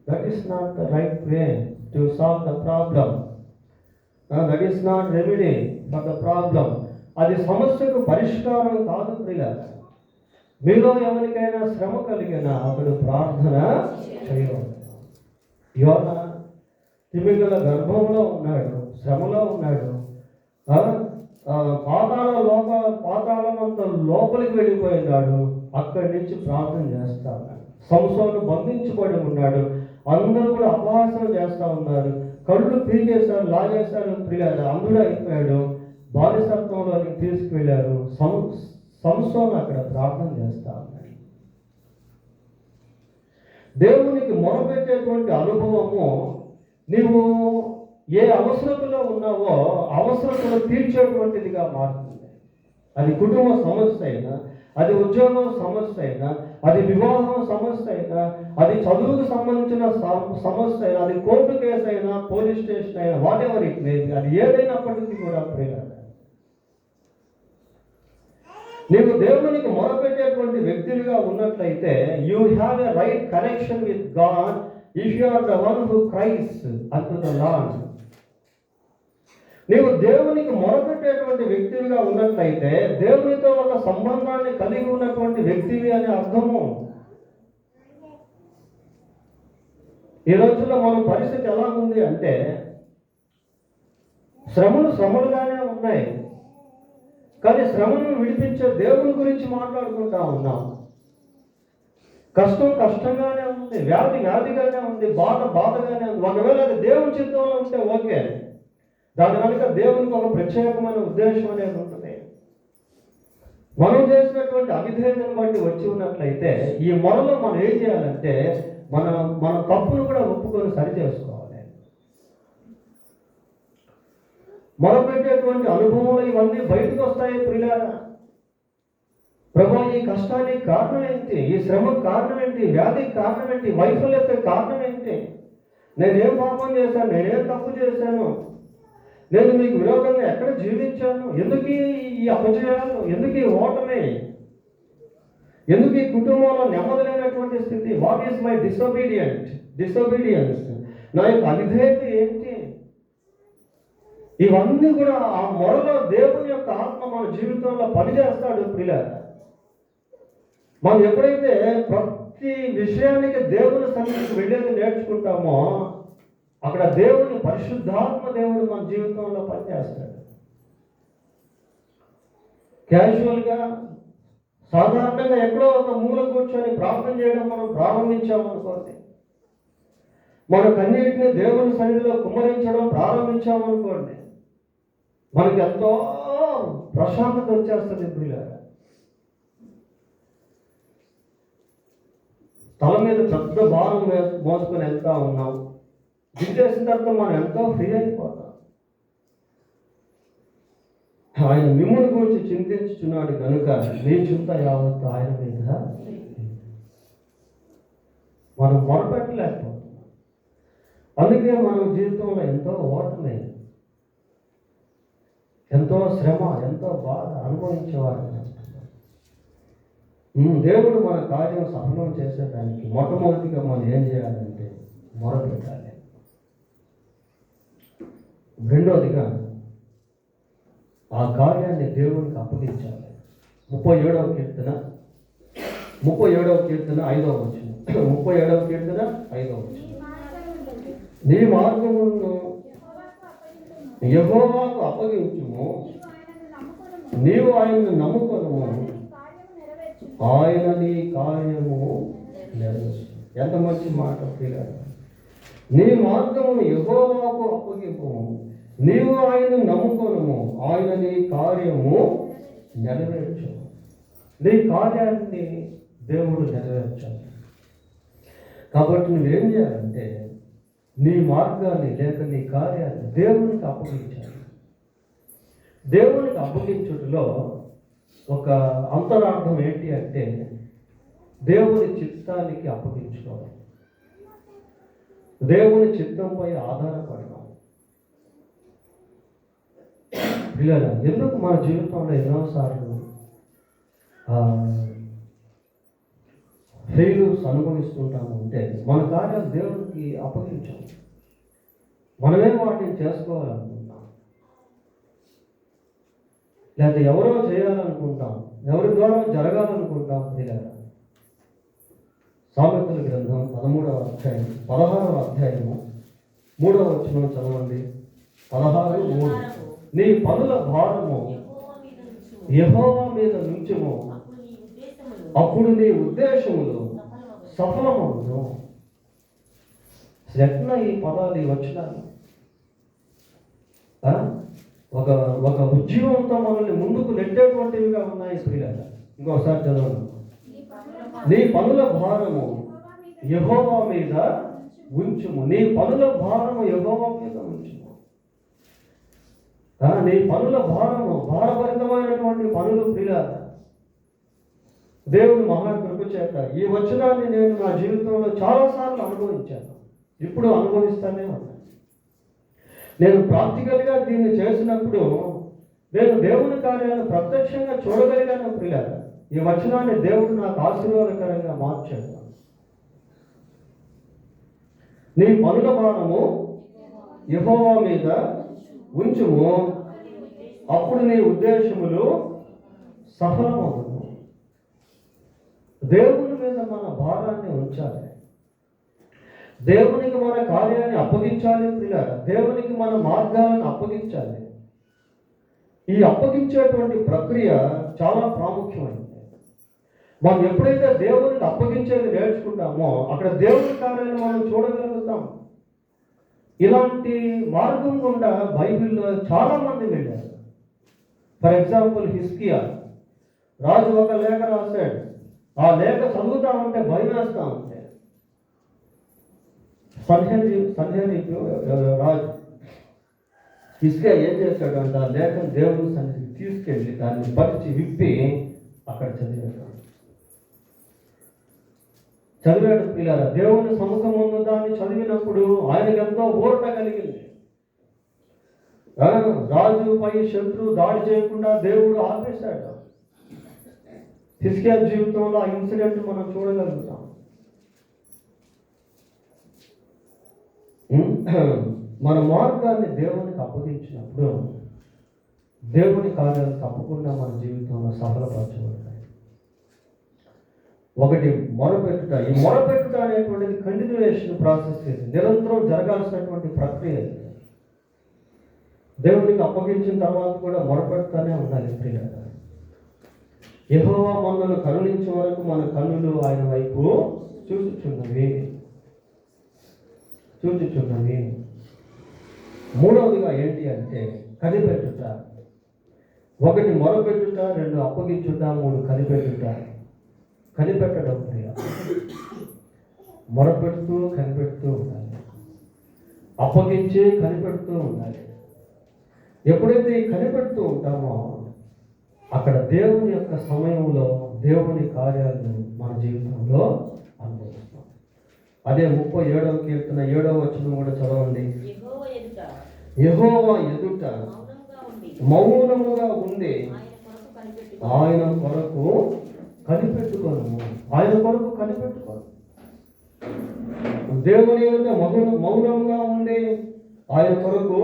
That is not the right way to solve the problem. That is not remedy for the problem. అది సమస్యకు పరిష్కారం కాదు. మీలో ఎవరికైనా శ్రమ కలిగినా అతడు ప్రార్థన చేయవచ్చు. యోనా తిమింగల గర్భంలో ఉన్నాడు, శ్రమలో ఉన్నాడు. పాతాళమంత లోపలికి వెళ్ళిపోయినాడు. అక్కడి నుంచి ప్రార్థన చేస్తా ఉన్నాడు. సంసోను బంధించబడి ఉన్నాడు. అందరూ కూడా అపహాసం చేస్తూ ఉన్నారు. కళ్ళు పీకేశారు, లాగేశారు. అందుడు అయిపోయాడు. బానిసత్వంలోకి తీసుకువెళ్ళారు. సంసోను అక్కడ ప్రార్థన చేస్తా ఉన్నాడు. దేవునికి మొరపెట్టేటువంటి అనుభవము, నీవు ఏ అవసరతలో ఉన్నావో అవసరతను తీర్చేటువంటిదిగా మారుతుంది. అది కుటుంబ సమస్య అయినా, అది ఉద్యోగం సమస్య అయినా, అది వివాహం సమస్య అయినా, అది చదువుకు సంబంధించిన సమస్య అయినా, అది కోర్టు కేసు అయినా, పోలీస్ స్టేషన్ అయినా, whatever it may be, అది ఏదైనప్పటికీ కూడా ప్రియులారా, నీవు దేవునికి మొరపెట్టేటువంటి వ్యక్తులుగా ఉన్నట్లయితే you have a right connection with God if you are the one who cries unto the Lord. నీవు దేవునికి మొరపెట్టేటువంటి వ్యక్తివిగా ఉన్నట్లయితే దేవునితో ఒక సంబంధాన్ని కలిగి ఉన్నటువంటి వ్యక్తివి అనే అర్థము. ఈ రోజుల్లో మన పరిస్థితి ఎలా ఉంది అంటే, శ్రమలుగానే ఉన్నాయి, కానీ శ్రమను విడిపించే దేవుని గురించి మాట్లాడుకుంటా ఉన్నాం. కష్టంగానే ఉంది, వ్యాధిగానే ఉంది, బాధగానే ఉంది. ఒకవేళ అది దేవుని చిత్తంలో ఉంటే ఓకే, దాని కనుక దేవునికి ఒక ప్రత్యేకమైన ఉద్దేశం అనేది ఉంటుంది. మనం చేసినటువంటి అవిధేయతను బట్టి వచ్చి ఉన్నట్లయితే ఈ మొరలో మనం ఏం చేయాలంటే మన తప్పును కూడా ఒప్పుకొని సరి చేసుకోవాలి. మొరపెట్టేటువంటి అనుభవంలో ఇవన్నీ బయటకు వస్తాయి. ప్రియులారా, ప్రభు ఈ కష్టానికి కారణం ఏంటి? ఈ శ్రమకు కారణం ఏంటి? వ్యాధికి కారణం ఏంటి? వైఫల్యతకి కారణం ఏంటి? నేనేం పాపం చేశాను? నేనేం తప్పు చేశాను? నేను మీకు విరోధంగా ఎక్కడ జీవించాను? ఎందుకు ఈ అపజయాలు? ఎందుకు ఈ ఓటమి? ఎందుకు ఈ కుటుంబంలో నెమ్మదిలేనటువంటి స్థితి? What is my disobedience? నా యొక్క అవిధేయత ఏంటి? ఇవన్నీ కూడా ఆ మొరలో దేవుని యొక్క ఆత్మ మన జీవితంలో పనిచేస్తాడు. ప్రియులారా, మనం ఎప్పుడైతే ప్రతి విషయానికి దేవుని సన్నిధికి వెళ్ళేది నేర్చుకుంటామో అక్కడ దేవుని పరిశుద్ధాత్మ దేవుడు మన జీవితంలో పనిచేస్తాడు. క్యాజువల్గా సాధారణంగా ఎక్కడో ఒక మూల కూర్చొని ప్రార్థన చేయడం మనం ప్రారంభించామనుకోండి, మన కన్నీటిని దేవుని సన్నిధిలో కుమ్మరించడం ప్రారంభించామనుకోండి, మనకి ఎంతో ప్రశాంతత వచ్చేస్తుంది. ప్రియులారా, తల మీద పెద్ద భారం మోసుకొని వెళ్తా ఉన్నాం. దించేసిన తర్వాత మనం ఎంతో ఫ్రీ అయిపోతాం. ఆయన మిమ్మల్ని గురించి చింతించుచున్నాడు కనుక మీ చింత యావత్తు ఆయన మీద. మనం మొరపెట్టలేకపోతున్నాం. అందుకే మనం జీవితంలో ఎంతో ఓటమి, ఎంతో శ్రమ, ఎంతో బాధ అనుభవించేవారు. దేవుడు మన కార్యం సఫలం చేసేదానికి మొట్టమొదటిగా మనం ఏం చేయాలంటే మొరపెట్టాలి. రెండోదిగా ఆ కార్యాన్ని దేవునికి అప్పగించాలి. 37వ కీర్తన 5వ వచనం. 37వ కీర్తన 5వ వచనం. నీ మార్గమును యెహోవాకు అప్పగించుము, నీవు ఆయనను నమ్ముకొనుము, ఆయన నీ కార్యము నెరవేర్చును. ఎంత మంచి మాట ప్రియులారా. నీ మార్గమును యెహోవాకు అప్పగింపుము, నీవు ఆయనను నమ్ముకొనుము, ఆయన నీ కార్యము నెరవేర్చును. నీ కార్యాన్ని దేవుడు నెరవేర్చాలి. కాబట్టి నువ్వేం చేయాలంటే నీ మార్గాన్ని లేక నీ కార్యాన్ని దేవునికి అప్పగించాలి. దేవునికి అప్పగించుటలో ఒక అంతరార్థం ఏంటి అంటే దేవుని చిత్తానికి అప్పగించుకోవాలి. దేవుని చిత్తంపై ఆధారపడడం. పిల్లల ఎందుకు మన జీవితంలో ఎన్నోసార్లు ఫెయిల్యూర్స్ అనుభవిస్తుంటాము అంటే మన కార్యాలు దేవునికి అప్పగించాము. మనమే వాటిని చేసుకోవాలనుకుంటాం, లేకపోతే ఎవరో చేయాలనుకుంటాం, ఎవరి ద్వారా జరగాలనుకుంటాం. పిల్లల సామెతల గ్రంథం 16వ అధ్యాయం 16వ అధ్యాయము 3వ వచనం చదవండి. 16:3. నీ పనుల భారము యెహోవా మీద నుంచుము, అప్పుడు నీ ఉద్దేశములు సఫలమవును. ఎట్లా ఈ పదాలు ఈ వచ్చినాయి? ఒక ఉద్యమంతో మనల్ని ముందుకు నెట్టేటువంటివిగా ఉన్నాయి. ప్రియులారా ఇంకోసారి చదవండి. నీ పనుల భారము యెహోవా మీద ఉంచుము, నీ పనుల భారము యెహోవా మీద ఉంచుము. నీ పనుల భారము, భారభరితమైనటువంటి పనులు ప్రియులారా దేవుని మహాకృప చేత ఈ వచనాన్ని నేను నా జీవితంలో చాలాసార్లు అనుభవించాను, ఇప్పుడు అనుభవిస్తానే ఉన్నాను. నేను ప్రాక్టికల్గా దీన్ని చేసినప్పుడు నేను దేవుని కార్యాలను ప్రత్యక్షంగా చూడగలిగాను. ప్రియులారా ఈ వచనాన్ని దేవుడు నాకు ఆశీర్వాదకరంగా మార్చాడు. నీ పనుల భారము యెహోవా మీద ఉంచుము, అప్పుడు నీ ఉద్దేశములు సఫలమవును. దేవుని మీద మన భారాన్ని ఉంచాలి. దేవునికి మన కార్యాన్ని అప్పగించాలి. ప్రియులారా దేవునికి మన మార్గాలను అప్పగించాలి. ఈ అప్పగించేటువంటి ప్రక్రియ చాలా ప్రాముఖ్యమైనది. మనం ఎప్పుడైతే దేవునికి అప్పగించేది నేర్చుకుంటామో అక్కడ దేవుని కార్యాన్ని మనం చూడగలుగుతాం. ఇలాంటి మార్గం గుండా బైబిల్లో చాలా మంది వెళ్ళారు. ఫర్ ఎగ్జాంపుల్ హిజ్కియా రాజు ఒక లేఖ రాశాడు. ఆ లేఖ చదువుతా ఉంటే భయం వేస్తా ఉంటే సన్హెరీబు రాజు హిజ్కియా ఏం చేశాడు అంటే ఆ లేఖను దేవుని సన్నిధికి తీసుకెళ్ళి దాన్ని పరిచి విప్పి అక్కడ చదివాడు. పిల్లరా దేవుని సముఖం ముందు దాన్ని చదివినప్పుడు ఆయనకు ఎంతో ఊరట కలిగింది. రాజుపై శత్రువు దాడి చేయకుండా దేవుడు ఆపేశాడు. హిజ్కియా జీవితంలో ఆ ఇన్సిడెంట్ మనం చూడగలుగుతాం. మన మార్గాన్ని దేవునికి అప్పగించినప్పుడు దేవుని కార్యాలు తప్పకుండా మన జీవితంలో సఫలపరచబడతాయి. ఒకటి మొరపెట్టుట. ఈ మొరపెట్టుట అనేటువంటిది కంటిన్యూయేషన్ ప్రాసెస్, నిరంతరం జరగాల్సినటువంటి ప్రక్రియ. దేవునికి అప్పగించిన తర్వాత కూడా మొరపెడుతూనే ఉండాలి. ప్రియులారా యెహోవా మనల్ని కరుణించే వరకు మన కన్నులు ఆయన వైపు చూచుచున్నవి. మూడవదిగా ఏంటి అంటే కనిపెట్టుట. ఒకటి మొరపెట్టుట, రెండు అప్పగించుట, మూడు కనిపెట్టుట. కనిపెట్టడం ప్రియ. మొరపెడుతూ కనిపెడుతూ ఉండాలి, అప్పగించి కనిపెడుతూ ఉండాలి. ఎప్పుడైతే ఈ కనిపెడుతూ ఉంటామో అక్కడ దేవుని యొక్క సమయంలో దేవుని కార్యాలను మన జీవితంలో అనుభవిస్తాం. అదే 37వ కీర్తన 7వ వచనం కూడా చదవండి. యెహోవా ఎదుట మౌనముగా ఉండి ఆయన కొరకు కనిపెట్టుకోను. ఆయన కొరకు కనిపెట్టుకోను. దేవుని ఎదుట మౌనంగా ఉండి ఆయన కొరకు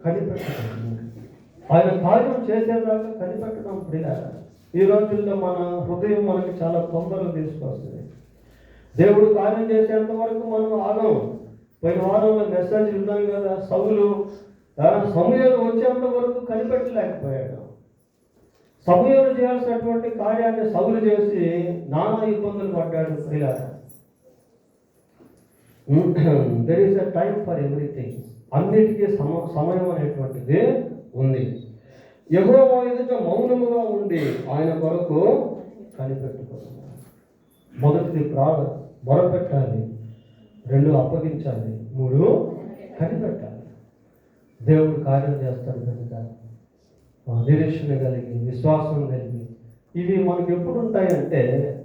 కనిపెట్టుకోను. ఆయన కార్యం చేసేదాకా కనిపెట్టడం ప్రియారా. ఈ రోజుల్లో మన హృదయం మనకి చాలా తొందరగా తీసుకొస్తుంది. దేవుడు కార్యం చేసేంత వరకు మనం ఆగం. పోయిన వారంలో మెసేజ్ విన్నాం కదా, సమూయేలు వచ్చేంత వరకు కనిపెట్టలేకపోయాడు. సమూయేలు చేయాల్సినటువంటి కార్యాన్ని సౌలు చేసి నానా ఇబ్బందులు పడ్డాడు. ప్రియారా, there is a time for everything. అన్నిటికీ సమయం అనేటువంటిది ఉంది. యెహోవా ఎదుట మౌనముగా ఉండి ఆయన కొరకు కనిపెట్టుకోవాలి. మొదటిది మొరపెట్టాలి, 2 అప్పగించాలి, 3 కనిపెట్టాలి. దేవుడు కార్యం చేస్తాడు కనుక నిరీక్షణ కలిగి విశ్వాసం కలిగి ఇవి మనకు ఎప్పుడు ఉంటాయంటే,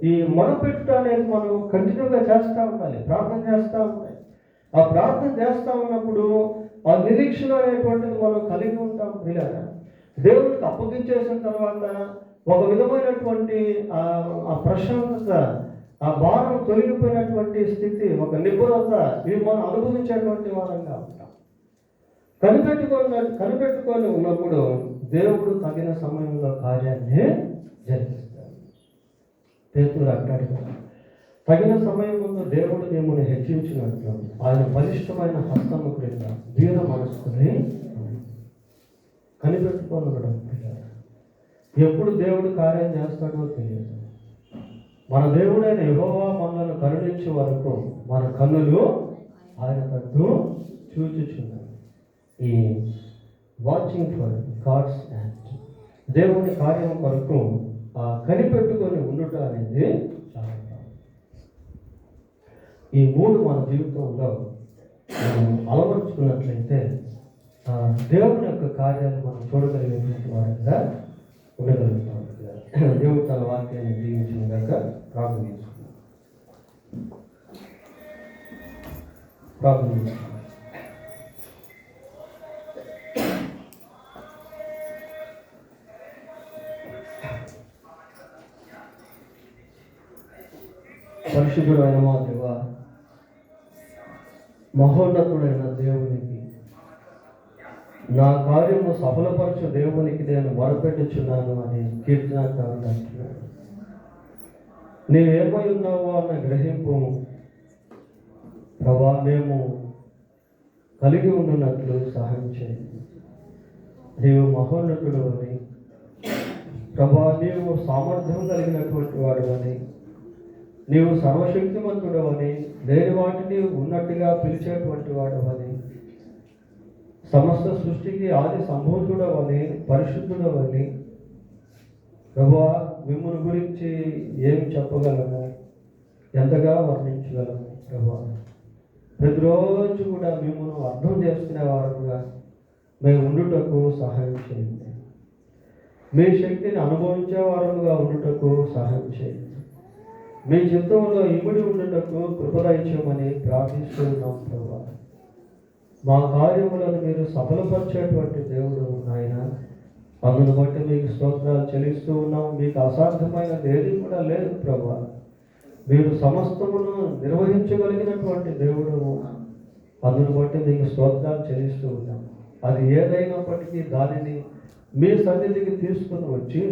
ఈ మొరపెట్టు అనేది మనం కంటిన్యూగా చేస్తూ ఉండాలి, ప్రార్థన చేస్తూ ఉండాలి. ఆ ప్రార్థన చేస్తూ ఉన్నప్పుడు ఆ నిరీక్షణ అనేటువంటిది మనం కలిగి ఉంటాం. ఇలా దేవుడికి అప్పగించేసిన తర్వాత ఒక విధమైనటువంటి ఆ ప్రశాంతత, ఆ భారం తొలగిపోయినటువంటి స్థితి, ఒక నిపుణత, ఇవి మనం అనుభవించేటువంటి వారంగా ఉంటాం. కనిపెట్టుకొని ఉన్నప్పుడు దేవుడు తగిన సమయంలో కార్యాన్ని జరిగిస్తాడు. పేతురు అంటాడు కదా, తగిన సమయం ముందు దేవుడు మిమ్మల్ని హెచ్చించినట్లు ఆయన బలిష్టమైన హస్తము క్రింద వీర మనసుకుని కనిపెట్టుకొని ఉండడం. ఎప్పుడు దేవుడు కార్యం చేస్తాడో తెలియదు. మన దేవుడైన యెహోవా మనలను కరుణించే వరకు మన కన్నులు ఆయన తట్టు చూచుచున్నాయి. ఈ వాచింగ్ ఫర్ గాడ్స్ యాక్ట్, దేవుని కార్యం కొరకు కనిపెట్టుకొని ఉండుట అనేది చాలా. ఈ 3 మన జీవితంలో అలవరుచుకున్నట్లయితే దేవుని యొక్క కార్యాలు మనం చూడగలిగేటువంటి వారంగా ఉండగలుగుతాం. దేవుడు తన వాక్యాన్ని దీవించిన గాక. ప్రార్థన చేసుకున్నాం. పరిశుద్ధుడైన మా దేవ, మహోన్నతుడైన దేవునికి, నా కార్యము సఫలపరచు దేవునికి నేను మొరపెట్టుచున్నాను అని కీర్తనకారుడు అంటున్నాడు. నీవేమై ఉన్నావో అన్న గ్రహింపు ప్రభా మేము కలిగి ఉండున్నట్లు సహాయం చేయండి. నీవు మహోన్నతుడు అని ప్రభా, నీవు సామర్థ్యం కలిగినటువంటి వాడు అని, నీవు సర్వశక్తిమంతుడు అని, లేని వాటిని ఉన్నట్టుగా పిలిచేటువంటి వాడు అని, సమస్త సృష్టికి ఆది సంభూతుడవని, పరిశుద్ధుడవని ప్రభువా, మిమ్మల్ని గురించి ఏమి చెప్పగలము, ఎంతగా వర్ణించగలము ప్రభువా. ప్రతిరోజు కూడా మిమ్మల్ని అర్థం చేసుకునే వారుగా మేము ఉండుటకు సహాయం చేయండి. మీ శక్తిని అనుభవించే వారుగా ఉండుటకు సహాయం చేయండి. మీ చిత్తంలో ఇమిడి ఉండుటకు కృపదయచేయమని ప్రార్థిస్తూ ఉన్నాం ప్రభువా. మా కార్యములను మీరు సఫలపరిచేటువంటి దేవుడు ఆయన. అందును బట్టి మీకు స్తోత్రాలు చెల్లిస్తూ ఉన్నాం. మీకు అసాధ్యమైనది ఏది కూడా లేదు ప్రభువా. మీరు సమస్తమును నిర్వహించగలిగినటువంటి దేవుడు. అందును బట్టి మీకు స్తోత్రాలు చెల్లిస్తూ ఉన్నాం. అది ఏదైనప్పటికీ దానిని మీ సన్నిధికి తీసుకుని వచ్చి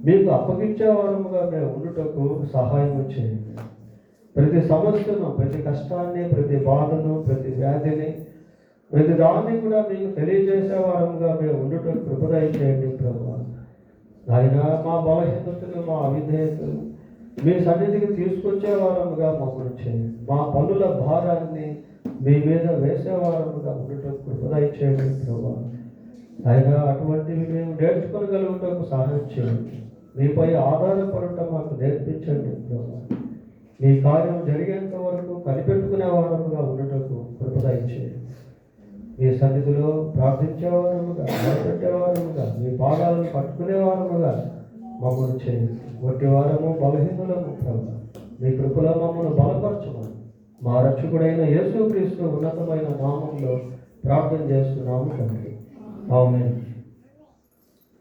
మీకు అప్పగించే వారముగా మేము ఉండుటకు సహాయం చేయండి. ప్రతి సమస్యను, ప్రతి కష్టాన్ని, ప్రతి బాధను, ప్రతి వ్యాధిని, ప్రతి దాన్ని కూడా మీకు తెలియజేసే వారముగా మేము ఉండుటకు కృపదయ చేయండి ప్రభువా. ఆయన మా బలహీనతలు, మా అవిధేయతలు మీ సన్నిధికి తీసుకొచ్చే వారముగా మమ్మల్ని చేయండి. మా పనుల భారాన్ని మీ మీద వేసేవారముగా ఉండుటకు కృపదయ చేయండి ప్రభువా. ఆయన అటువంటివి మేము నేర్చుకోగలుగుటకు సహాయం చేయండి. మీపై ఆధారపడటం మాకు నేర్పించండి ప్రభువా. మీ కార్యం జరిగేంత వరకు కనిపెట్టుకునే వారముగా ఉండటకు కృప దయచేయండి. మీ సన్నిధిలో ప్రార్థించేవారముగా, మొదలుపెట్టేవారముగా, మీ పాదాలను పట్టుకునేవారముగా మమ్మల్ని చేయండి. ఒట్టి వారము బలహీనులము ప్రభు, మీ కృపలో మమ్మల్ని బలపరచమని మా రక్షకుడైన యేసుక్రీస్తు ఉన్నతమైన నామంలో ప్రార్థన చేస్తున్నాము తండ్రి. ఆమేన్.